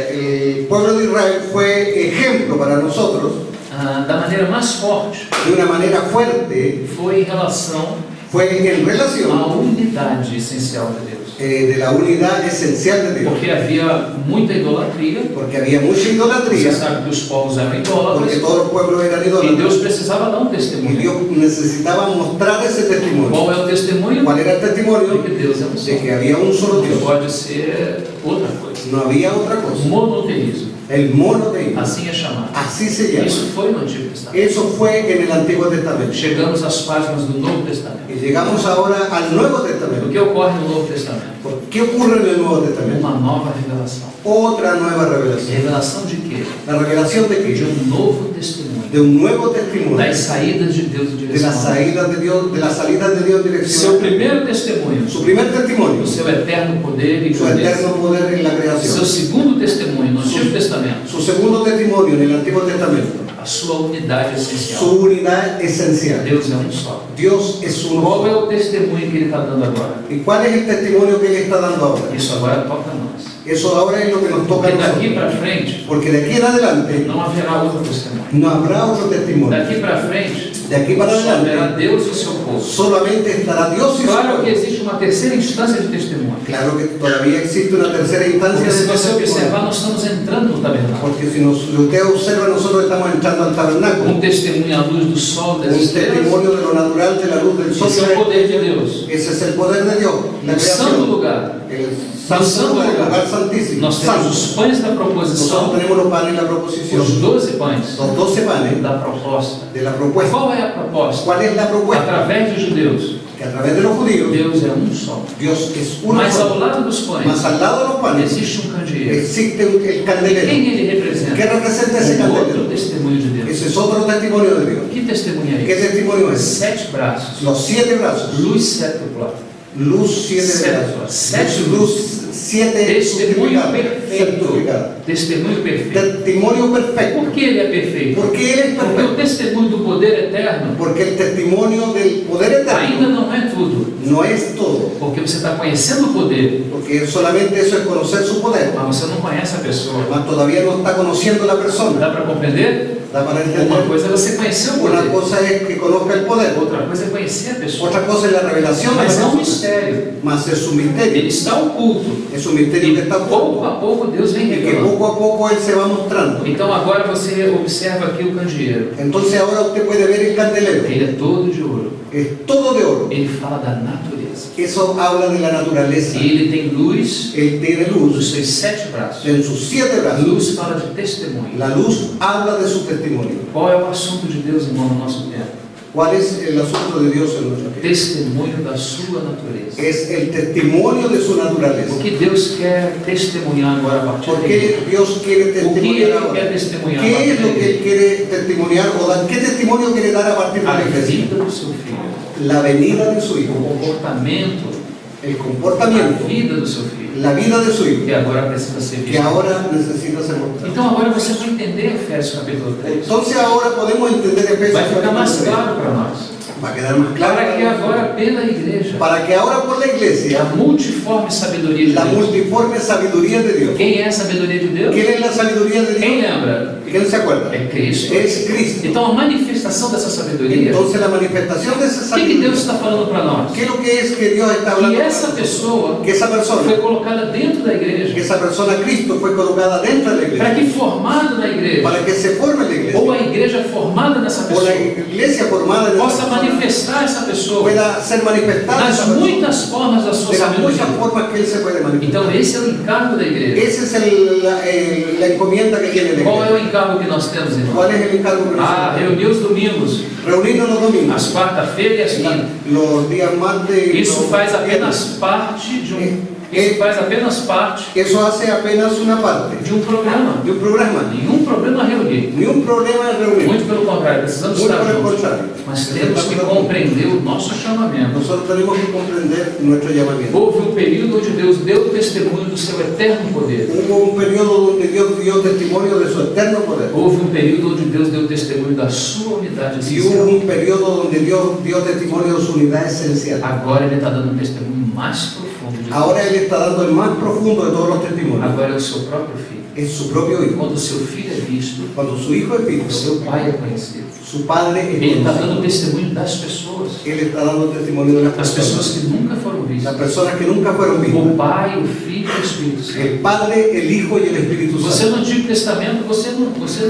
el pueblo de Israel fue ejemplo para nosotros da maneira mais forte, de una manera fuerte, foi em relação fue en à relación unidade essencial de Deus. de la unidad esencial de Dios, Porque havia muita idolatria, porque había mucha você idolatría, sabe que os povos eram porque idólatras, todo el pueblo era e idólatra Deus precisava dar um y testemunho. Dios necesitaba mostrar ese testimonio. Qual é o testemunho? ¿Cuál era el De testimonio? que Deus é um só. De que había un solo Não Dios, pode ser outra coisa. no había otra cosa. Monoteísmo, El monoteísmo, assim é chamado. así se llama. Isso foi no Antigo Testamento. Eso fue en el Antiguo Testamento. Chegamos às páginas do Novo Testamento. Y llegamos ahora al Nuevo O Testamento. que ocorre no Novo Testamento? ¿Qué ocurre en el Nuevo Testamento? Uma nova revelação. Otra nueva revelación. Revelação de quê? La revelación de De qué? novo testemunho. De un nuevo testimonio. Das saídas de Deus em De direção las a nós. salidas de Dios, de las salidas de Dios en Seu dirección. primeiro testemunho, Su primer testimonio, o seu eterno poder e su grandeza. eterno poder en la Seu creación. segundo testemunho no Antigo Testamento, Su segundo testimonio en el Antiguo Testamento, a sua unidade essencial. su unidad esencial. Deus é um só. Dios es uno. Qual é o testemunho que ele está dando agora? ¿Y cuál es el testimonio que Él está dando ahora? Isso agora toca a nós. Eso ahora es lo que nos toca a Porque daqui nosotros. para frente Porque de aquí en adelante não haverá outro testemunho. no habrá otro testimonio. Daqui para frente De aquí para só haverá adelante Deus e o seu povo. solamente estará Dios y su Claro que pueblo. existe uma terceira instância de testemunho. Claro que todavía existe una tercera instancia Porque se de você testimonio. observar, nós estamos entrando no tabernáculo. Porque si usted observa, nosotros estamos entrando al tabernáculo. Testemunho à luz do sol, das Un estrelas. testimonio de lo natural, de la luz del sol. Esse é o poder de Deus. Ese es el poder de Dios, la No santo creación. lugar, El santo santo lugar, lugar. lugar santísimo. nós temos os Santo. pães da Nosotros proposição, tenemos los panes en la proposición, os 12 pães los 12 panes da proposta. de la propuesta. Qual é a proposta? ¿Cuál es la propuesta? Através dos judeus, Que a través de los judíos, Deus é um só. Dios es uno Mas ao solo. lado dos pães, Más al lado de los panes existe candeeiro. existe el candelero. Quem ele representa? ¿Qué representa ese Outro candelero? testemunho de Deus. Ese es otro testimonio de Dios. Que testemunho é ¿Qué esse? testimonio es? 7 braços, Los 7 brazos, luz sétupla, luz 7 Sete. brazos, Sete. luz 7 testemunho certificada. perfeito. Testemunho perfeito. Testimonio perfecto. Por que ele é perfeito? Porque Él es Porque o perfecto. testemunho do poder eterno Porque el testimonio del poder ainda eterno não é tudo. no es todo. Porque você está conhecendo o poder, Porque solamente eso es conocer su poder. mas você não conhece a pessoa. Mas todavía no está conociendo la persona. Dá para compreender? Da para Uma entender. coisa é você conhecer o Una poder, cosa es que conozca el poder, outra coisa é conhecer a pessoa. otra cosa es la revelación de la Mas é um persona. mistério. Mas es un misterio. Ele está oculto. Es un misterio que está Pouco oculto. a pouco Deus vem Y que revelando. poco a poco Él se va mostrando. Então agora você observa aqui o candeeiro. Entonces ahora usted puede ver el candelero. Ele é todo de ouro. Es todo de oro. Ele fala da natureza. Eso habla de la naturaleza. E ele tem luz Él tiene nos luz seus 7 braços. en sus 7 brazos. Luz fala de testemunho. La luz habla de su testimonio. Qual é o assunto de Deus, irmão, no nosso tempo? ¿Cuál es el asunto de Dios en nuestra vida? Testemunho da sua natureza. Es el testimonio de su naturaleza. O que Deus quer testemunhar agora a partir ¿Por de qué Dios quiere O que testimoniar Ele ahora? quer testemunhar a ¿Qué partir es lo que de Él quiere testimoniar o dar? ¿Qué testimonio quiere dar a partir de a la iglesia? vida do seu filho, La venida de su o hijo, comportamento, el a comportamiento, vida do seu filho, la vida de su hijo, que agora precisa ser que visto. ahora necesita ser mostrado. Então agora você vai entender Efésios capítulo 3. Entonces ahora podemos entender Efesios Vai ficar mais capítulo 3. claro para nós. Va a quedar más claro. Para que agora pela igreja, Para que ahora por la iglesia, a multiforme sabedoria de la Deus. multiforme sabiduría de Dios. Quem é a sabedoria de Deus? ¿Quién es la sabiduría de Quem Dios? lembra? ¿Quién se acuerda? É Cristo. Es Cristo. Então a manifestação dessa sabedoria, o Entonces la manifestación de esa que sabiduría, Deus está falando para nós? ¿qué es lo que es que Dios está Que hablando? essa pessoa Que esa persona, foi colocada dentro da que igreja, esa persona Cristo fue colocada dentro de la para iglesia, que formado na igreja, para que se forme la iglesia, ou a igreja formada nessa o la pessoa, iglesia formada en esa possa persona manifestar essa pessoa pueda ser manifestada nas esa persona, muitas formas da sua de las muchas sabedoria. formas que Él se puede manifestar. Então esse é o encargo da igreja. Esa es la encomienda que tiene la Qual é iglesia. o encargo que nós temos, irmão? ¿Cuál es el encargo que Ah, nosotros reunir os domingos, tenemos? Reunirnos los domingos, as quarta-feira e as quintas. los días martes y Isso los faz viernes. apenas parte de isso faz apenas parte Eso hace apenas una parte de um programa. de un programa. Nenhum problema reunir. Ni un problema es reunir. Muito pelo contrário, precisamos Muy estar por el juntos. contrario. Mas temos que compreender o nosso chamamento. Nosotros tenemos que comprender nuestro llamamiento. Houve um período onde Deus deu testemunho do seu eterno poder. Hubo un periodo donde Dios dio testimonio de su eterno poder. Houve um período onde Deus deu testemunho da sua unidade Y hubo essencial. un periodo donde Dios dio testimonio de su unidad esencial. Agora Ele está dando um testemunho mais profundo de Deus. Ahora Él está dando el más profundo de todos los testimonios. Agora é o seu próprio filho. Es su propio hijo. Quando o seu filho é visto, Cuando su hijo es o visto, seu pai é conhecido. su padre es Ele está conocido. dando testemunho das pessoas. Él está dando testimonio de las As pessoas personas. que nunca foram Las vistas. personas que nunca fueron vistas. O Pai, o Filho e o Espírito Santo. El Padre, el Hijo y el Espíritu Você Santo. no Antigo Testamento,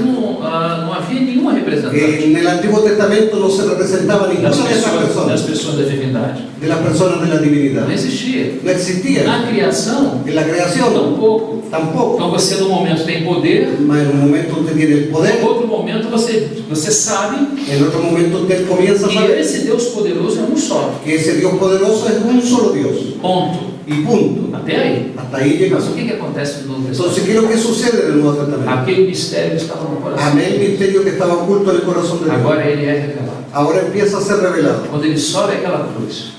não havia nenhuma representante En el Antiguo Testamento no se representaba ninguna das de esas das personas, pessoas da divindade. de las personas de la divinidad. Não existia. No existía. Na criação, En la creación tampouco. tampoco. Então você, no momento, tem poder, Mas en un momento usted tiene el no poder, outro momento você sabe en otro momento usted comienza a que saber esse Deus poderoso é um só. que ese Dios poderoso es un solo Dios. Ponto. Y punto. Até aí. Hasta ahí Mas llegamos. o que acontece no Novo Entonces, Testamento? ¿qué es lo que sucede en el Nuevo Testamento? Aquele mistério estava no coração. Amén, el misterio que estaba oculto en el corazón de Dios. Agora ele é revelado. Ahora empieza a ser revelado. Quando ele sobe aquela cruz,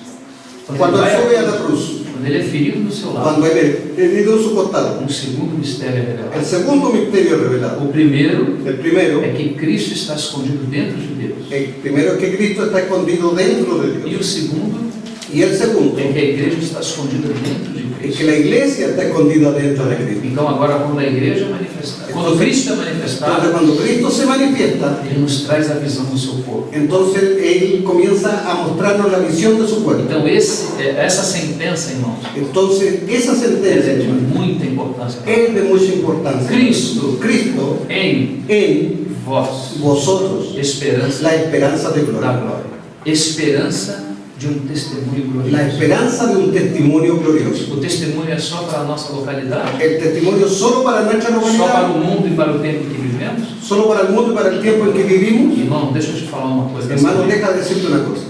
Cuando ele él vai sube à a la cruz, cruz, quando ele é ferido no seu lado, cuando él es herido en su costado, um segundo mistério é el revelado. segundo misterio revelado. O primeiro El primero, é que Cristo está escondido dentro de Deus. el primero es que Cristo está escondido dentro de E Dios. o segundo Y el segundo é que a igreja está escondida dentro de es Cristo. que la iglesia está escondida dentro de Cristo. Então agora quando a igreja é manifestada, quando Cristo é manifestado, Entonces, cuando Cristo se manifiesta, ele nos traz a visão do seu corpo. entonces Él comienza a mostrarnos la visión de su cuerpo. Então essa sentença, irmãos, Entonces, esa ela sentencia é de hermano, muita importância. es de mucha importancia. Cristo Cristo em en vós, vosotros, esperança la esperanza de da gloria. glória. Esperança de um testemunho La glorioso. esperanza de un testimonio glorioso. O testemunho é só para a nossa localidade? El testimonio solo para nuestra Só para localidad, o mundo e para o tempo que vivemos? solo para el mundo y para el tiempo en que vivimos. Irmão, deixa eu te falar uma coisa. Hermano, deja de decirte una cosa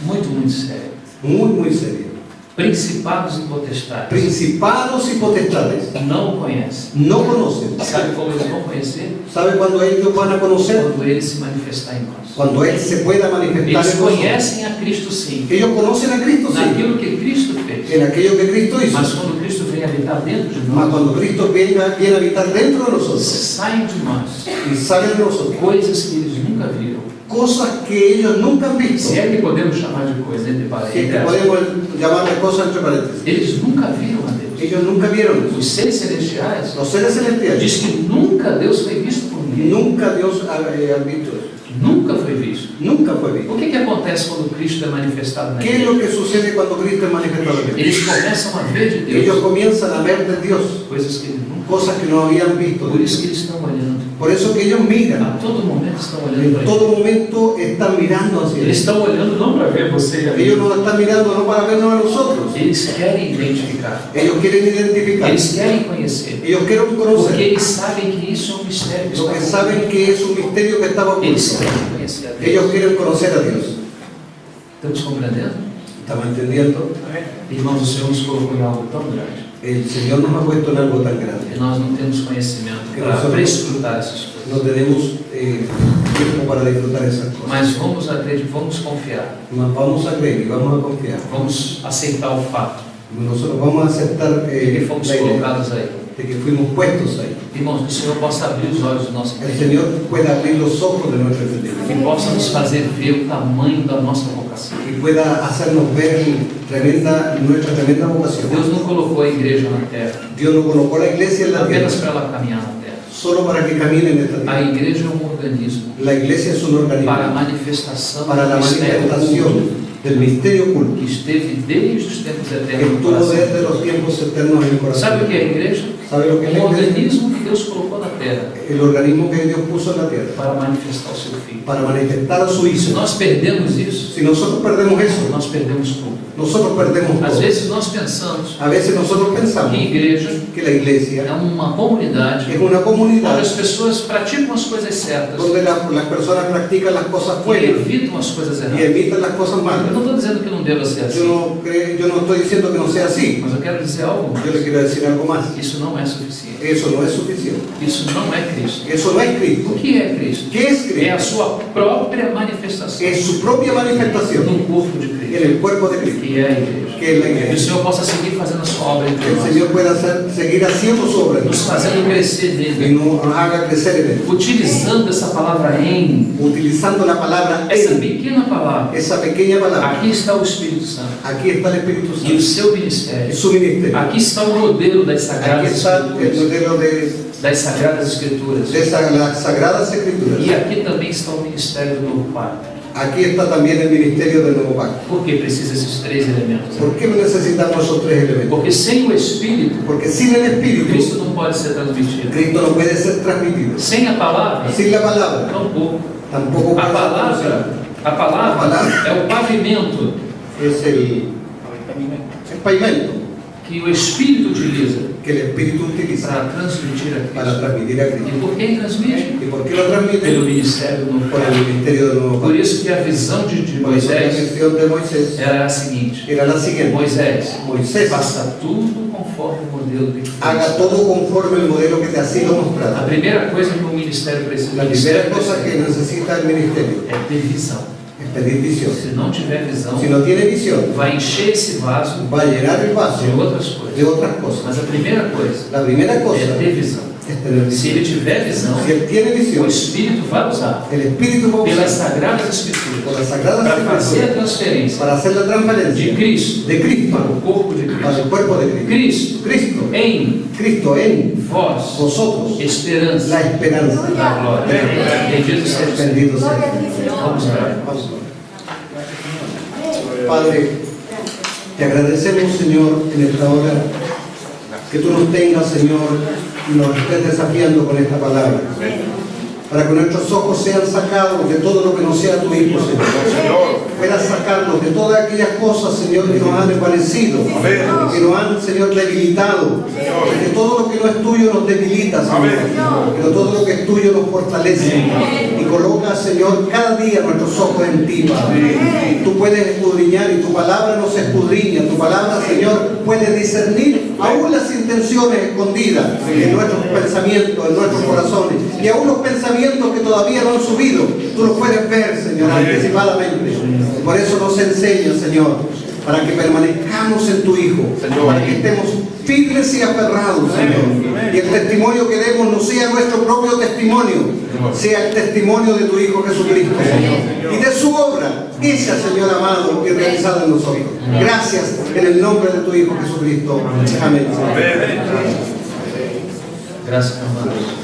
Muito séria. muy seria. Principados e potestades Principados y potestades não o conhecem. no conocen. Sabe como eles vão conhecer? ¿Sabe cuándo ellos van a conocer? Quando ele se manifestar em nós. Cuando Él se pueda manifestar Eles en nosotros. conhecem a Cristo sim, Ellos conocen a Cristo, sí, naquilo que Cristo fez. en aquello que Cristo hizo. Mas quando Cristo vem habitar dentro de Mas nós, cuando Cristo viene a habitar dentro de nosotros saem de nós y sale de nosotros coisas que eles nunca viram. cosas que ellos nunca han visto, Se é que podemos chamar de coisa, entre si es que parênteses, podemos llamarle cosas entre paréntesis, eles nunca viram a Deus. ellos nunca vieron eso. Os seres celestiais Los seres celestiales diz que nunca Deus foi visto por ninguém. ninguém. Nunca Dios ha visto eso. Nunca foi visto. Nunca fue visto. O que acontece quando Cristo é manifestado na ¿Qué es igreja? lo que sucede cuando Cristo es manifestado en la iglesia? Eles começam a ver de Ellos Deus comienzan a ver de Dios coisas que eles nunca. cosas que no habían visto. Por isso que eles estão olhando. Por eso que ellos miran. A todo momento estão olhando En para ele. todo momento están mirando hacia Eles Él. estão olhando não para ver você e a mim. Ellos no están mirando no para vernos a nosotros. Eles querem identificar. Ellos quieren identificar. Eles querem conhecer. Ellos quieren Porque conocer. eles sabem que isso é um mistério que Lo está que oculto. saben que es un misterio que estaba Eles oculto. querem conhecer a Deus. Ellos quieren conocer a Dios. Estamos compreendendo? ¿Estamos entendiendo? Irmãos, o Senhor nos colocou em algo tão grande. El Señor nos ha puesto en algo tan grande. E nós não temos conhecimento Que para nós somos- prescrutar essas coisas. No tenemos tiempo para disfrutar esas cosas. Mas vamos acreditar, vamos confiar. Mas vamos a creer y vamos a confiar. Vamos aceitar o fato Nosotros vamos a aceptar de que fomos la idea colocados aí. de que fuimos puestos ahí. Irmãos, que o Senhor possa abrir os olhos do nosso El entendimento. Señor pueda abrir los ojos de nuestro entendimiento Que possa nos fazer ver o tamanho da nossa vocação. y pueda hacernos ver nuestra tremenda vocación. Deus não colocou a igreja na terra Dios no colocó la iglesia en la tierra apenas para ela caminhar na terra. solo para que camine en esta A tierra. igreja é um organismo La iglesia es un organismo para a manifestação para la do mistério manifestación oculto del misterio oculto que esteve desde os tempos que eternos no estuvo coração. desde los tiempos eternos en el corazón. Sabe o que é a igreja? ¿Sabe lo que es Um la iglesia? organismo que Deus colocou na terra El organismo que Dios puso en la tierra para manifestar o seu Filho. para manifestar a su Se Hijo. nós perdemos isso, Si nosotros perdemos eso, nós perdemos tudo. nosotros perdemos Às todo. vezes nós pensamos A veces nosotros que pensamos a igreja que la é iglesia uma comunidade es una onde comunidad as pessoas praticam as coisas certas donde las personas practican las cosas e buenas evitam as coisas y erradas. evitan las cosas Eu malas. não estou dizendo que não deva ser assim, Yo no estoy diciendo que no sea así. mas eu quero dizer algo Yo le mais. quiero decir algo más. Isso não é suficiente. Eso no es suficiente. Isso não é Cristo. Eso no es O Cristo. que é Cristo? ¿Qué es É a Cristo? sua própria manifestação Es su propia manifestación no corpo de en Cristo, el cuerpo de Cristo, que é a igreja. que es la Que o iglesia. Senhor possa seguir fazendo a sua obra entre Que el nós, Señor pueda seguir haciendo su obra en nos nosotros fazendo crescer y nele, nos haga crecer en él. utilizando essa palavra em, Utilizando la palabra essa en, pequena palavra. esa pequeña palabra. Aqui está o Espírito Santo Aquí está el Espíritu e o Santo seu y ministério. su ministerio. Aqui está o modelo das Aquí Sagradas está el Escrituras. modelo Das Sagradas Escrituras. de las Sagradas Escrituras. E aqui também está o ministério do novo Pacto. Aquí está también el ministerio del Nuevo Pacto. Por que precisa esses três elementos? ¿Por qué necesitamos esos tres elementos? Porque sem o Espírito, Porque sin el Espíritu, Cristo não pode ser transmitido. Cristo no puede ser transmitido. Sem a palavra, Sin la palabra, tampouco. tampoco A puede ser palavra é o pavimento es el pavimento que o Espírito utiliza que el Espíritu utiliza para transmitir a para Cristo. transmitir a E Cristo. por quem transmite? ¿Y por qué lo transmite? Pelo ministério do novo Por el Pacto. ministerio del Nuevo Por Pacto. isso que a visão de Por eso la Moisés misión de Moisés era a seguinte: era la siguiente. Moisés, faça tudo conforme o modelo que Haga fez. todo conforme el modelo que te ha sido A mostrado. primeira coisa que o ministério precisa, La primera cosa que necesita el ministerio é ter visão. es pedir visión. Se não tiver visão, Si no tiene visión, vai encher esse vaso va a llenar el vaso de outras coisas. de otras cosas. Mas a primeira coisa La primera cosa é ter visão. es tener Se visión. ele tiver visão, Si él tiene o visión, Espírito vai usar el Espíritu va a pelas usar Sagradas por Escrituras las Sagradas para fazer a Escrituras transferência para hacer la de transferencia Cristo de Cristo para o corpo de para el Cristo. cuerpo de Cristo. Cristo Cristo, em Cristo en vós, vosotros, esperança la esperanza. da glória. Bendito seja o Senhor. Bendito sea. Vamos orar. Vamos. Padre, te agradecemos, Señor, en esta hora que tú nos tengas, Señor, y nos estés desafiando con esta palabra, para que nuestros ojos sean sacados de todo lo que no sea tu Hijo, Señor. Puedas sacarnos de todas aquellas cosas, Señor, que nos han desvanecido, que nos han, Señor, debilitado, que todo lo que no es tuyo nos debilita, Señor, que todo lo que es tuyo nos fortalece, y coloca, Señor, cada día nuestros ojos en ti, Padre. Tú puedes escudriñar y tu palabra nos escudriña, tu palabra, Señor, puede discernir aún las intenciones escondidas en nuestros pensamientos, en nuestros corazones, y aún los pensamientos que todavía no han subido, tú los puedes ver, Señor, anticipadamente. Por eso nos enseña, Señor, para que permanezcamos en tu Hijo, para que estemos firmes y aferrados, Señor, y el testimonio que demos no sea nuestro propio testimonio, sea el testimonio de tu Hijo Jesucristo, Señor, y de su obra, hecha, Señor amado, y realizada en nosotros. Gracias en el nombre de tu Hijo Jesucristo. Amén. Graças a Deus.